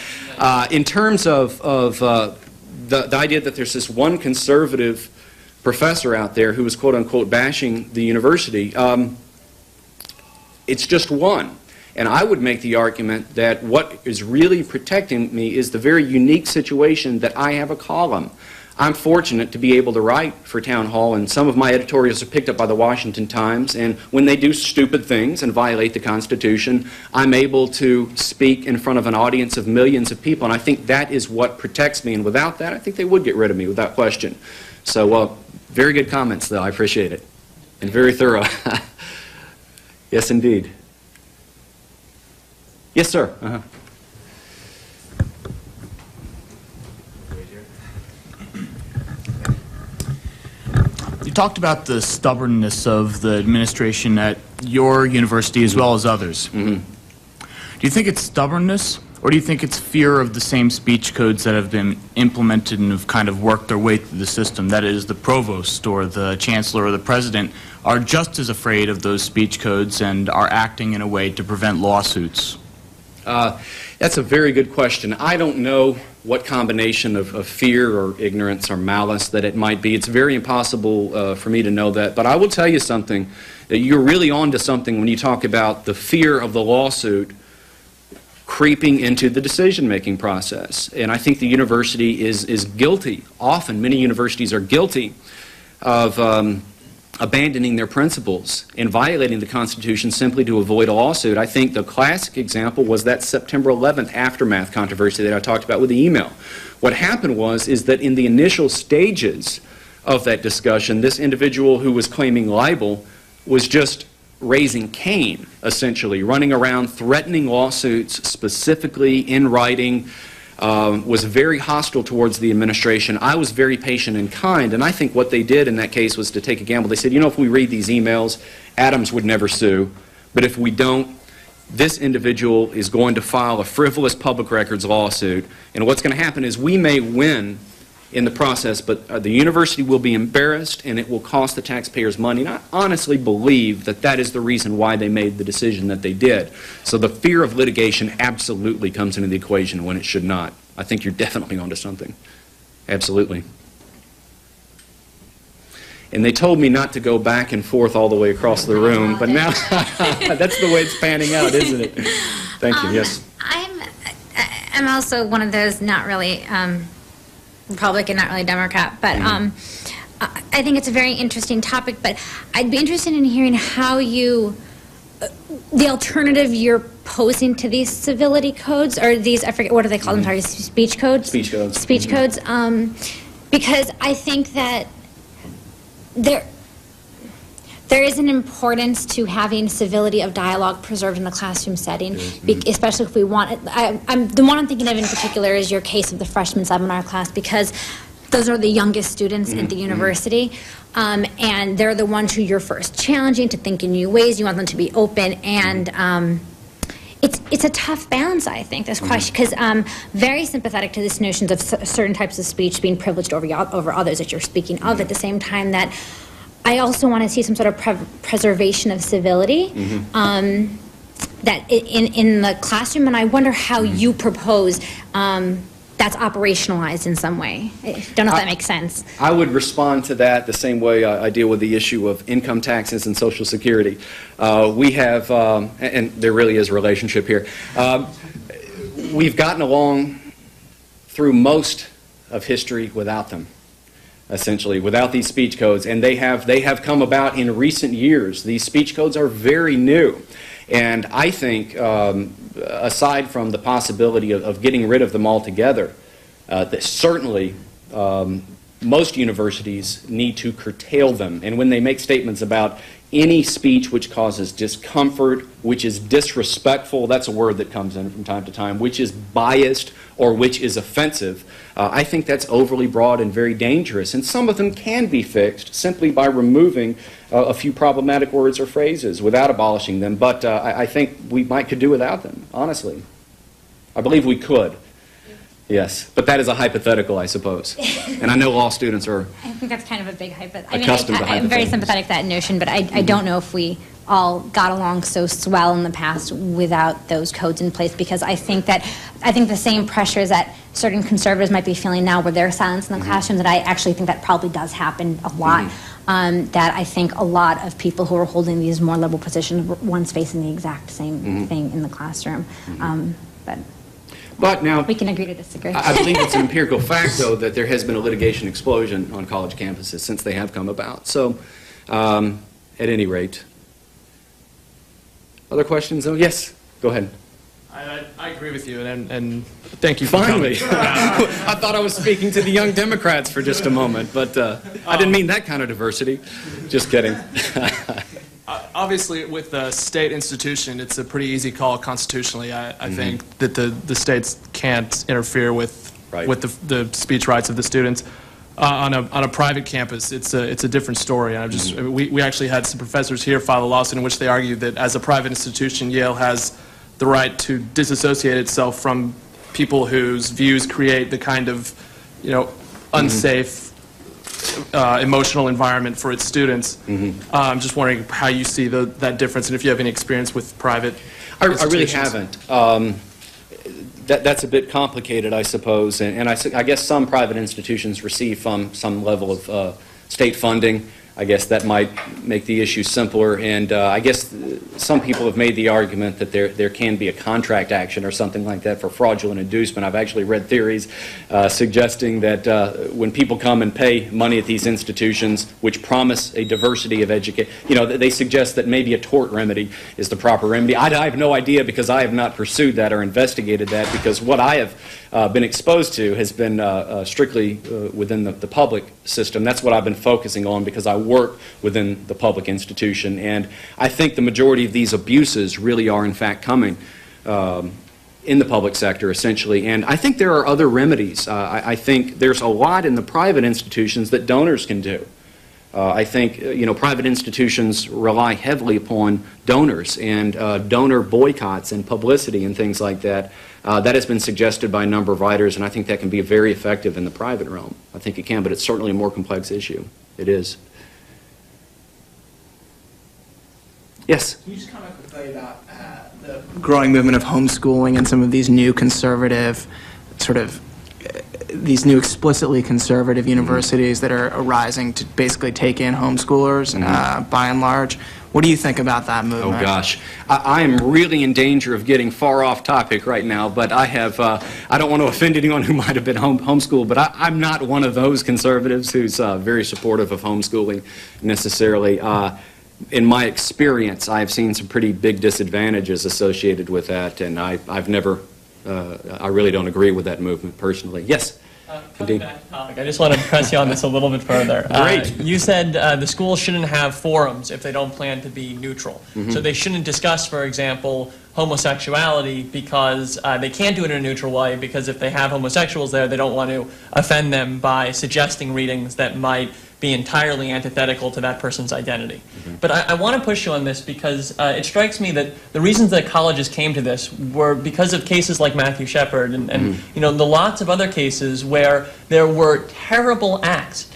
in terms of the idea that there's this one conservative professor out there who is quote-unquote bashing the university, it's just one. And I would make the argument that what is really protecting me is the very unique situation that I have a column. I'm fortunate to be able to write for Town Hall, and some of my editorials are picked up by the Washington Times, and when they do stupid things and violate the Constitution, I'm able to speak in front of an audience of millions of people, and I think that is what protects me, and without that, I think they would get rid of me without question. So, very good comments, though. I appreciate it, and very thorough. Yes, indeed. Yes, sir. You talked about the stubbornness of the administration at your university as well as others. Mm-hmm. Do you think it's stubbornness, or do you think it's fear of the same speech codes that have been implemented and have kind of worked their way through the system? That is, the provost or the chancellor or the president are just as afraid of those speech codes and are acting in a way to prevent lawsuits? That's a very good question. I don't know what combination of fear or ignorance or malice that it might be. It's very impossible for me to know that. But I will tell you something, that you're really on to something when you talk about the fear of the lawsuit creeping into the decision-making process. And I think the university is guilty. Often, many universities are guilty of abandoning their principles and violating the Constitution simply to avoid a lawsuit. I think the classic example was that September 11th aftermath controversy that I talked about with the email. What happened is that in the initial stages of that discussion, this individual who was claiming libel was just raising Cain, essentially, running around threatening lawsuits specifically in writing, was very hostile towards the administration. I was very patient and kind, and I think what they did in that case was to take a gamble. They said, if we read these emails, Adams would never sue, but if we don't, this individual is going to file a frivolous public records lawsuit, and what's going to happen is we may win in the process, but the university will be embarrassed and it will cost the taxpayers money. And I honestly believe that that is the reason why they made the decision that they did. So the fear of litigation absolutely comes into the equation when it should not. I think you're definitely onto something. Absolutely. And they told me not to go back and forth all the way across the room, but now that's the way it's panning out, isn't it? Thank you. Yes. I'm also one of those not really Republican, not really Democrat, but I think it's a very interesting topic, but I'd be interested in hearing how you the alternative you're posing to these civility codes, or these, I forget, what do they call them, sorry, speech codes? Speech codes. Speech codes, because I think that there is an importance to having civility of dialogue preserved in the classroom setting, especially if we want it. The one I'm thinking of in particular is your case of the freshman seminar class, because those are the youngest students at the university, and they're the ones who you're first challenging to think in new ways. You want them to be open, and it's a tough balance, I think, this question, because I'm very sympathetic to this notion of certain types of speech being privileged over others that you're speaking of, at the same time that I also want to see some sort of preservation of civility that in the classroom, and I wonder how you propose that's operationalized in some way. I don't know if that makes sense. I would respond to that the same way I deal with the issue of income taxes and Social Security. We have, and there really is a relationship here, we've gotten along through most of history without them, essentially, without these speech codes, and they have come about in recent years. These speech codes are very new. And I think, aside from the possibility of getting rid of them altogether, that certainly most universities need to curtail them. And when they make statements about any speech which causes discomfort, which is disrespectful, that's a word that comes in from time to time, which is biased or which is offensive, I think that's overly broad and very dangerous. And some of them can be fixed simply by removing a few problematic words or phrases without abolishing them. But I think we could do without them, honestly. I believe we could. Yes, but that is a hypothetical, I suppose. And I know law students are I think that's kind of a big accustomed to I'm very hypotheticals. sympathetic to that notion, but I don't know if we all got along so swell in the past without those codes in place, because I think the same pressures that certain conservatives might be feeling now with their silence in the classroom, that I actually think that probably does happen a lot. That I think a lot of people who are holding these more liberal positions were once facing the exact same thing in the classroom. But now, we can agree to disagree. I believe it's an empirical fact, though, that there has been a litigation explosion on college campuses since they have come about. So, at any rate. Other questions? Oh, yes, go ahead. I agree with you, and thank you for Finally. coming. I thought I was speaking to the young Democrats for just a moment, but I didn't mean that kind of diversity. Just kidding. Obviously, with a state institution, it's a pretty easy call constitutionally. I think that the states can't interfere with the speech rights of the students. On a private campus, it's a different story. And we actually had some professors here file a lawsuit in which they argued that as a private institution, Yale has the right to disassociate itself from people whose views create the kind of, unsafe emotional environment for its students. I'm just wondering how you see that difference, and if you have any experience with private I really institutions. haven't. That's a bit complicated, I suppose, and I guess some private institutions receive some level of state funding. I guess that might make the issue simpler, and I guess some people have made the argument that there can be a contract action or something like that for fraudulent inducement. I've actually read theories suggesting that when people come and pay money at these institutions, which promise a diversity of education, they suggest that maybe a tort remedy is the proper remedy. I have no idea, because I have not pursued that or investigated that, because what I have been exposed to has been strictly within the public system. That's what I've been focusing on, because I work within the public institution. And I think the majority of these abuses really are, in fact, coming in the public sector, essentially. And I think there are other remedies. I think there's a lot in the private institutions that donors can do. I think, private institutions rely heavily upon donors and donor boycotts and publicity and things like that. That has been suggested by a number of writers, and I think that can be very effective in the private realm. I think it can, but it's certainly a more complex issue. It is. Yes? Can you just comment quickly about the growing movement of homeschooling and some of these new conservative, these new explicitly conservative universities that are arising to basically take in homeschoolers, by and large? What do you think about that movement? Oh gosh, I am really in danger of getting far off topic right now, but I don't want to offend anyone who might have been homeschooled, but I'm not one of those conservatives who's very supportive of homeschooling necessarily. in my experience, I've seen some pretty big disadvantages associated with that, and I've never, I really don't agree with that movement personally. Yes? Coming back to topic, I just want to press you on this a little bit further. Great. You said the schools shouldn't have forums if they don't plan to be neutral. So they shouldn't discuss, for example, homosexuality because they can't do it in a neutral way, because if they have homosexuals there, they don't want to offend them by suggesting readings that might be entirely antithetical to that person's identity. But I want to push you on this because it strikes me that the reasons that colleges came to this were because of cases like Matthew Shepard and you know, the lots of other cases where there were terrible acts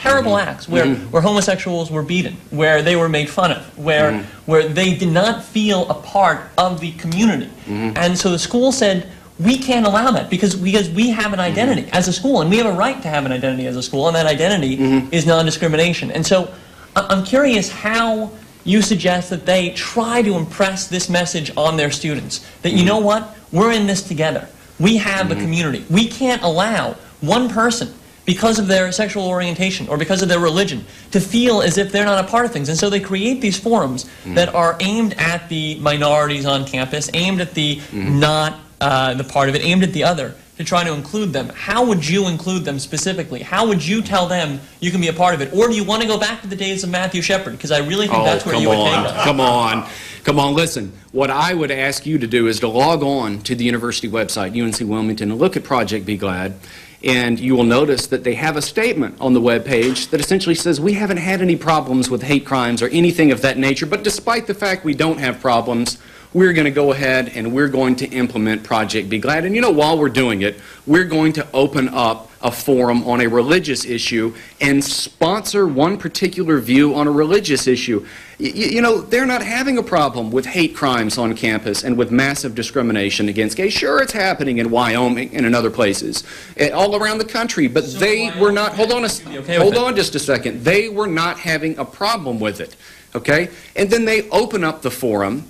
where homosexuals were beaten, where they were made fun of, where they did not feel a part of the community. And so the school said, we can't allow that because we have an identity as a school, and we have a right to have an identity as a school, and that identity is non-discrimination. And so I'm curious how you suggest that they try to impress this message on their students, that you know what, we're in this together. We have a community. We can't allow one person, because of their sexual orientation or because of their religion, to feel as if they're not a part of things. And so they create these forums that are aimed at the minorities on campus, aimed at the not the part of it, aimed at the other, to try to include them. How would you include them specifically? How would you tell them you can be a part of it? Or do you want to go back to the days of Matthew Shepard? Because I really think that's where you would take them. Come on, listen. What I would ask you to do is to log on to the university website, UNC Wilmington, and look at Project Be Glad. And you will notice that they have a statement on the webpage that essentially says, we haven't had any problems with hate crimes or anything of that nature, but despite the fact we don't have problems, we're going to go ahead and we're going to implement Project Be Glad. And you know, while we're doing it, we're going to open up a forum on a religious issue and sponsor one particular view on a religious issue. You know, they're not having a problem with hate crimes on campus and with massive discrimination against gays. Sure, it's happening in Wyoming and in other places, all around the country, but So they were not, hold on just a second, they were not having a problem with it, okay? And then they open up the forum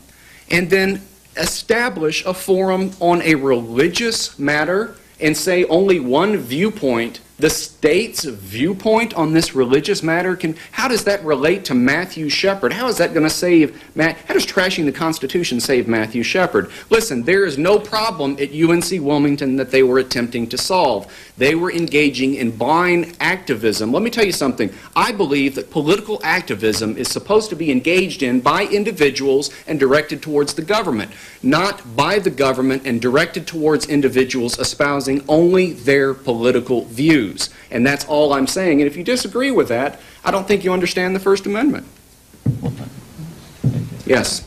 and then establish a forum on a religious matter and say only one viewpoint, the state's viewpoint on this religious matter, how does that relate to Matthew Shepard? How is that going to save, how does trashing the Constitution save Matthew Shepard? Listen, there is no problem at UNC Wilmington that they were attempting to solve. They were engaging in blind activism. Let me tell you something. I believe that political activism is supposed to be engaged in by individuals and directed towards the government, not by the government and directed towards individuals espousing only their political views. And that's all I'm saying. And if you disagree with that, I don't think you understand the First Amendment. Yes.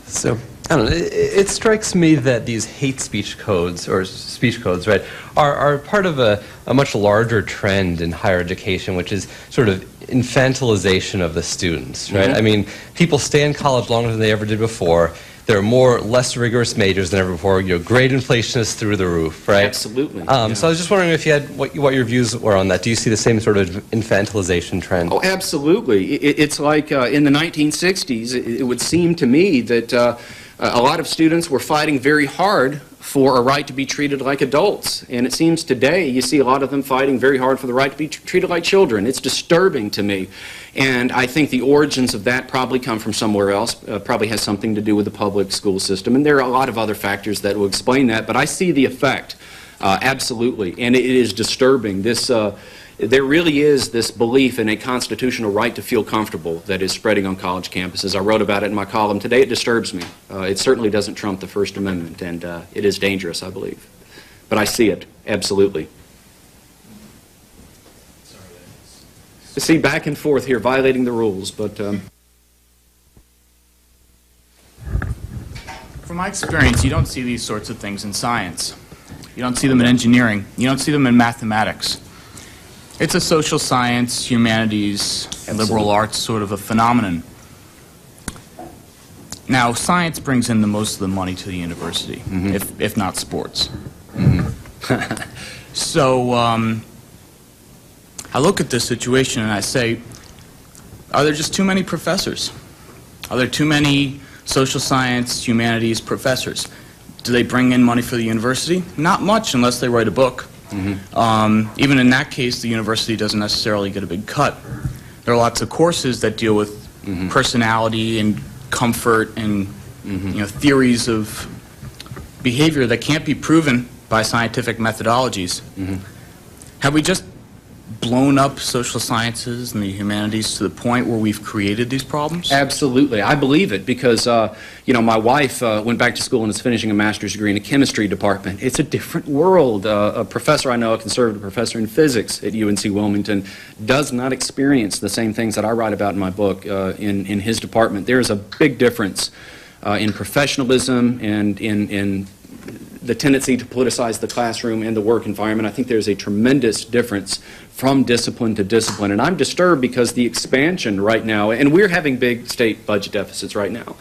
So, I don't know, it strikes me that these hate speech codes, or speech codes, right, are part of a much larger trend in higher education, which is sort of infantilization of the students, right? I mean, people stay in college longer than they ever did before. There are less rigorous majors than ever before. You know, grade inflation is through the roof, right? Absolutely. So I was just wondering if you had what your views were on that. Do you see the same sort of infantilization trend? Oh, absolutely. It's like in the 1960s, it would seem to me that a lot of students were fighting very hard for a right to be treated like adults. And it seems today you see a lot of them fighting very hard for the right to be treated like children. It's disturbing to me. And I think the origins of that probably come from somewhere else, probably has something to do with the public school system. And there are a lot of other factors that will explain that. But I see the effect, absolutely. And it is disturbing. There really is this belief in a constitutional right to feel comfortable that is spreading on college campuses. I wrote about it in my column today. It disturbs me. It certainly doesn't trump the First Amendment, and it is dangerous, I believe. But I see it, absolutely. See, back and forth here, violating the rules, but... From my experience, you don't see these sorts of things in science. You don't see them in engineering. You don't see them in mathematics. It's a social science, humanities, and liberal arts sort of a phenomenon. Now, science brings in the most of the money to the university, if not sports. So, I look at this situation and I say, are there just too many professors? Are there too many social science, humanities professors? Do they bring in money for the university? Not much, unless they write a book. Even in that case, the university doesn't necessarily get a big cut. There are lots of courses that deal with personality and comfort and theories of behavior that can't be proven by scientific methodologies. Have we just blown up social sciences and the humanities to the point where we've created these problems? Absolutely. I believe it because, my wife went back to school and is finishing a master's degree in the chemistry department. It's a different world. A professor I know, a conservative professor in physics at UNC Wilmington, does not experience the same things that I write about in my book in his department. There is a big difference in professionalism and in the tendency to politicize the classroom and the work environment. I think there's a tremendous difference from discipline to discipline. And I'm disturbed because the expansion right now, and we're having big state budget deficits right now,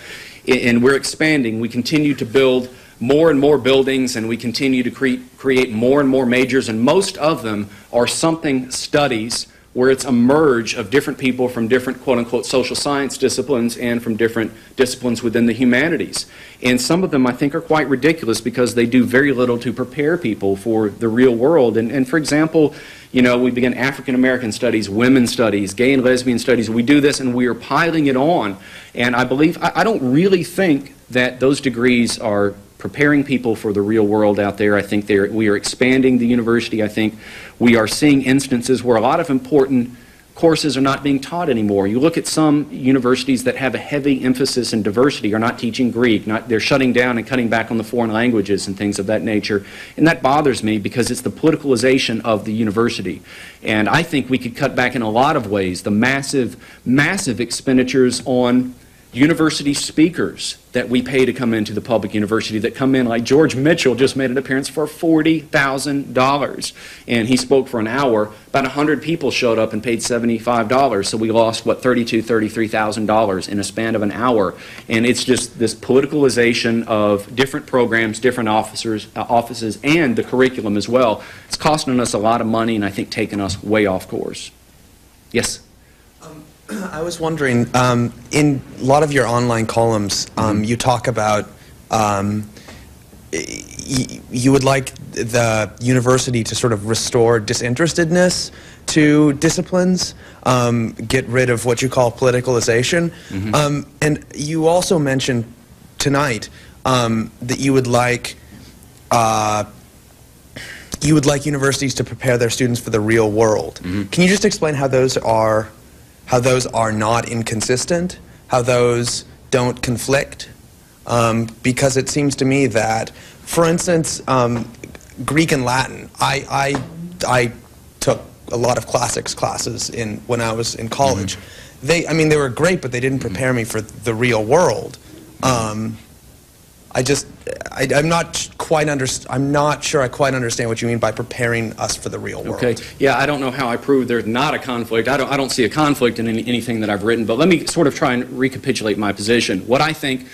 and we're expanding. We continue to build more and more buildings, and we continue to create more and more majors, and most of them are something studies where it's a merge of different people from different quote-unquote social science disciplines and from different disciplines within the humanities. And some of them I think are quite ridiculous because they do very little to prepare people for the real world. And for example, we begin African American studies, women's studies, gay and lesbian studies. We do this and we are piling it on. And I believe, I don't really think that those degrees are preparing people for the real world out there. I think we are expanding the university. I think we are seeing instances where a lot of important courses are not being taught anymore. You look at some universities that have a heavy emphasis in diversity are not teaching Greek. They're shutting down and cutting back on the foreign languages and things of that nature. And that bothers me because it's the politicalization of the university. And I think we could cut back in a lot of ways. The massive, massive expenditures on university speakers that we pay to come into the public university that come in, like George Mitchell just made an appearance for $40,000 and he spoke for an hour. About 100 people showed up and paid $75, so we lost what, $33,000 in a span of an hour. And it's just this politicalization of different programs, different offices and the curriculum as well. It's costing us a lot of money and I think taking us way off course. Yes. I was wondering, in a lot of your online columns, you talk about you would like the university to sort of restore disinterestedness to disciplines, get rid of what you call politicalization. And you also mentioned tonight that you would like universities to prepare their students for the real world. Can you just explain how those are not inconsistent, how those don't conflict? Because it seems to me that, for instance, Greek and Latin, I took a lot of classics classes when I was in college. They were great, but they didn't prepare me for the real world. I'm not sure I quite understand what you mean by preparing us for the real world. Okay. Yeah, I don't know how I prove there's not a conflict. I don't see a conflict in anything that I've written, but let me sort of try and recapitulate my position. What I think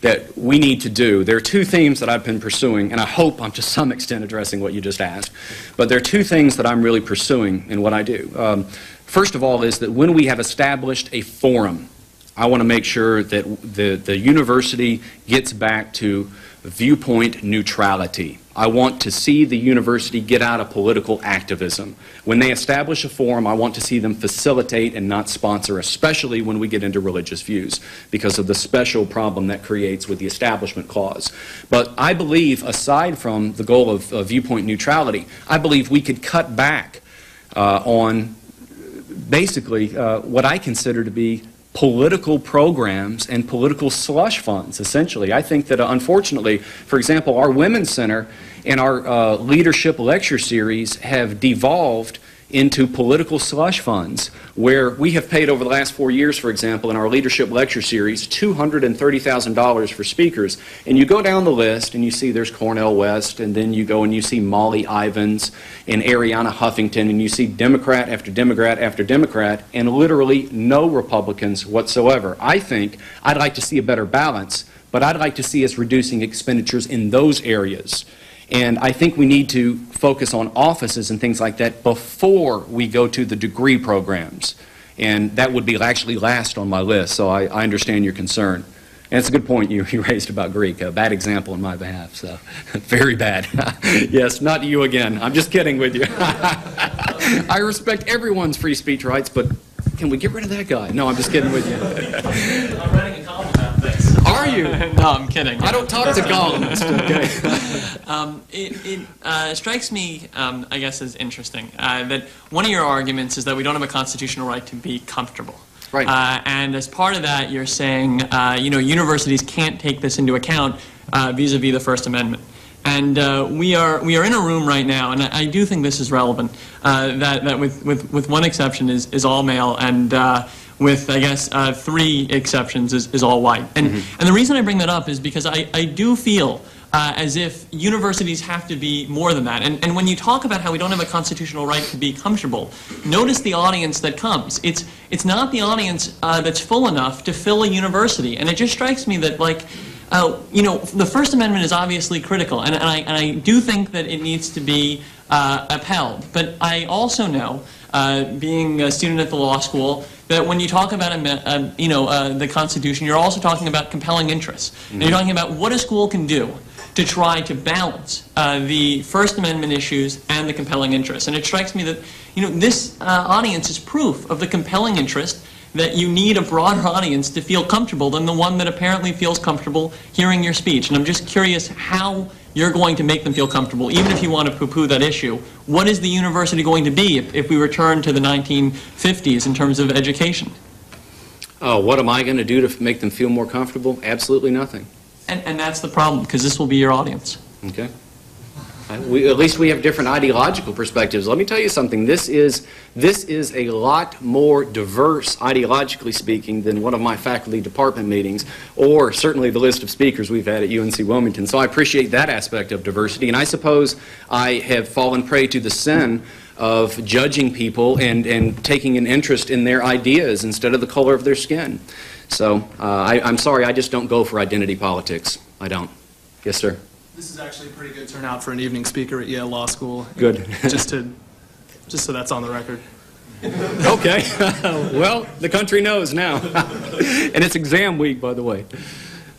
that we need to do, there are two themes that I've been pursuing, and I hope I'm to some extent addressing what you just asked, but there are two things that I'm really pursuing in what I do. First of all is that when we have established a forum, I want to make sure that the university gets back to viewpoint neutrality. I want to see the university get out of political activism. When they establish a forum, I want to see them facilitate and not sponsor, especially when we get into religious views, because of the special problem that creates with the establishment clause. But I believe, aside from the goal of viewpoint neutrality, I believe we could cut back on basically what I consider to be political programs and political slush funds, essentially. I think that, unfortunately, for example, our Women's Center and our leadership lecture series have devolved into political slush funds, where we have paid over the last 4 years, for example, in our leadership lecture series, $230,000 for speakers. And you go down the list and you see there's Cornel West, and then you go and you see Molly Ivins and Ariana Huffington, and you see Democrat after Democrat after Democrat, and literally no Republicans whatsoever. I think I'd like to see a better balance, but I'd like to see us reducing expenditures in those areas. And I think we need to focus on offices and things like that before we go to the degree programs. And that would be actually last on my list, so I understand your concern. And it's a good point you raised about Greek, a bad example on my behalf, so very bad. Yes, not you again. I'm just kidding with you. I respect everyone's free speech rights, but can we get rid of that guy? No, I'm just kidding with you. I'm writing a column about this. Are you? No, I'm kidding. I don't talk to columnists, okay? It strikes me, I guess, as interesting that one of your arguments is that we don't have a constitutional right to be comfortable. Right. And as part of that, you're saying, universities can't take this into account vis-a-vis the First Amendment. And we are in a room right now, and I do think this is relevant, that with one exception is all male, and with, I guess, 3 exceptions is all white. And the reason I bring that up is because I do feel as if universities have to be more than that. And when you talk about how we don't have a constitutional right to be comfortable, notice the audience that comes. It's not the audience that's full enough to fill a university. And it just strikes me that, like, the First Amendment is obviously critical, and I do think that it needs to be upheld. But I also know, being a student at the law school, that when you talk about the Constitution, you're also talking about compelling interests. And you're talking about what a school can do to try to balance the First Amendment issues and the compelling interests. And it strikes me that this audience is proof of the compelling interest, that you need a broader audience to feel comfortable than the one that apparently feels comfortable hearing your speech. And I'm just curious how you're going to make them feel comfortable, even if you want to poo-poo that issue. What is the university going to be if we return to the 1950s in terms of education? Oh, what am I going to do to make them feel more comfortable? Absolutely nothing. And that's the problem, because this will be your audience. Okay. At least we have different ideological perspectives. Let me tell you something. This is a lot more diverse, ideologically speaking, than one of my faculty department meetings, or certainly the list of speakers we've had at UNC Wilmington. So I appreciate that aspect of diversity. And I suppose I have fallen prey to the sin of judging people and taking an interest in their ideas instead of the color of their skin. So I'm sorry, I just don't go for identity politics. I don't. Yes, sir. This is actually a pretty good turnout for an evening speaker at Yale Law School. Good. just so that's on the record. Okay. Well, the country knows now. And it's exam week, by the way,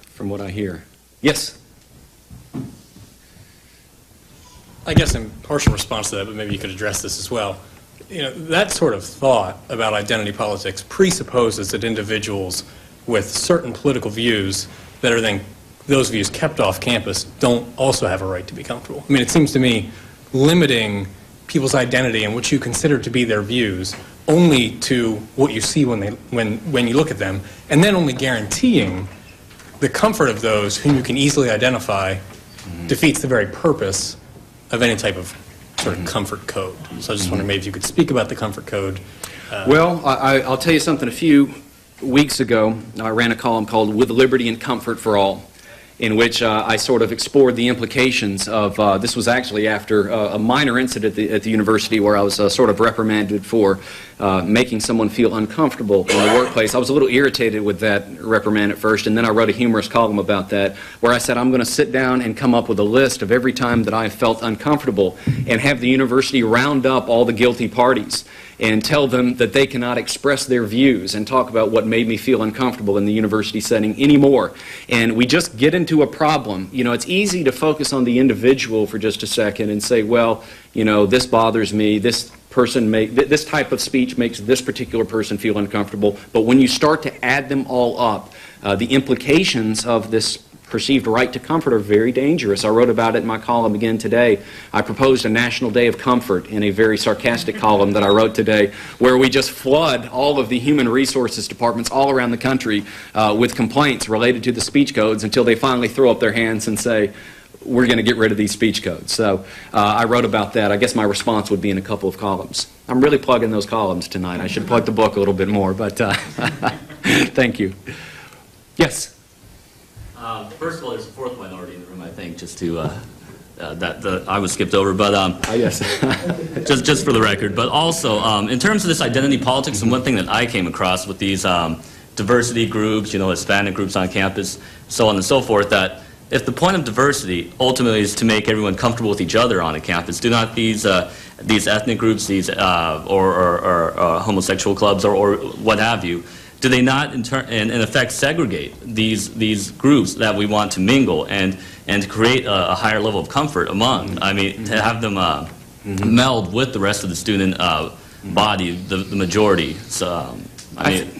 from what I hear. Yes? I guess in partial response to that, but maybe you could address this as well. That sort of thought about identity politics presupposes that individuals with certain political views that are then those views kept off campus don't also have a right to be comfortable. I mean, it seems to me limiting people's identity and what you consider to be their views only to what you see when you look at them, and then only guaranteeing the comfort of those whom you can easily identify defeats the very purpose of any type of sort of comfort code. So I just wonder maybe if you could speak about the comfort code. Well, I'll tell you something. A few weeks ago, I ran a column called With Liberty and Comfort for All, in which I sort of explored the implications of, this was actually after a minor incident at the university where I was sort of reprimanded for making someone feel uncomfortable in the workplace. I was a little irritated with that reprimand at first, and then I wrote a humorous column about that where I said I'm going to sit down and come up with a list of every time that I felt uncomfortable and have the university round up all the guilty parties and tell them that they cannot express their views and talk about what made me feel uncomfortable in the university setting anymore. And we just get into a problem. It's easy to focus on the individual for just a second and say, well, this bothers me, this type of speech makes this particular person feel uncomfortable. But when you start to add them all up, the implications of this perceived right to comfort are very dangerous. I wrote about it in my column again today. I proposed a National Day of Comfort in a very sarcastic column that I wrote today, where we just flood all of the human resources departments all around the country with complaints related to the speech codes until they finally throw up their hands and say, we're going to get rid of these speech codes. So I wrote about that. I guess my response would be in a couple of columns. I'm really plugging those columns tonight. I should plug the book a little bit more, but thank you. Yes? First of all, there's a fourth minority in the room, I think, just to, I was skipped over, but yes. just for the record. But also, in terms of this identity politics, and one thing that I came across with these diversity groups, Hispanic groups on campus, so on and so forth, that if the point of diversity ultimately is to make everyone comfortable with each other on a campus, do not these ethnic groups, these or homosexual clubs or what have you, do they not in effect segregate these groups that we want to mingle and create a higher level of comfort among? I mean, to have them meld with the rest of the student body, the majority. So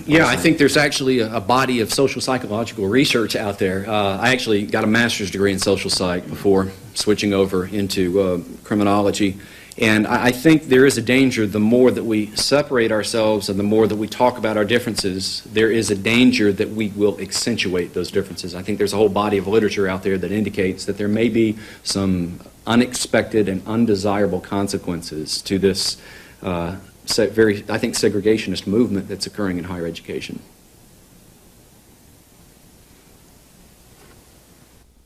Yeah, I think there's actually a body of social psychological research out there. I actually got a master's degree in social psych before switching over into criminology. And I think there is a danger the more that we separate ourselves and the more that we talk about our differences, there is a danger that we will accentuate those differences. I think there's a whole body of literature out there that indicates that there may be some unexpected and undesirable consequences to this very, I think, segregationist movement that's occurring in higher education.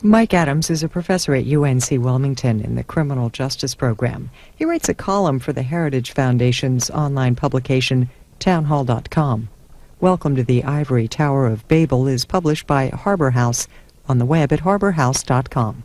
Mike Adams is a professor at UNC Wilmington in the Criminal Justice Program. He writes a column for the Heritage Foundation's online publication, townhall.com. Welcome to the Ivory Tower of Babel is published by Harbor House on the web at harborhouse.com.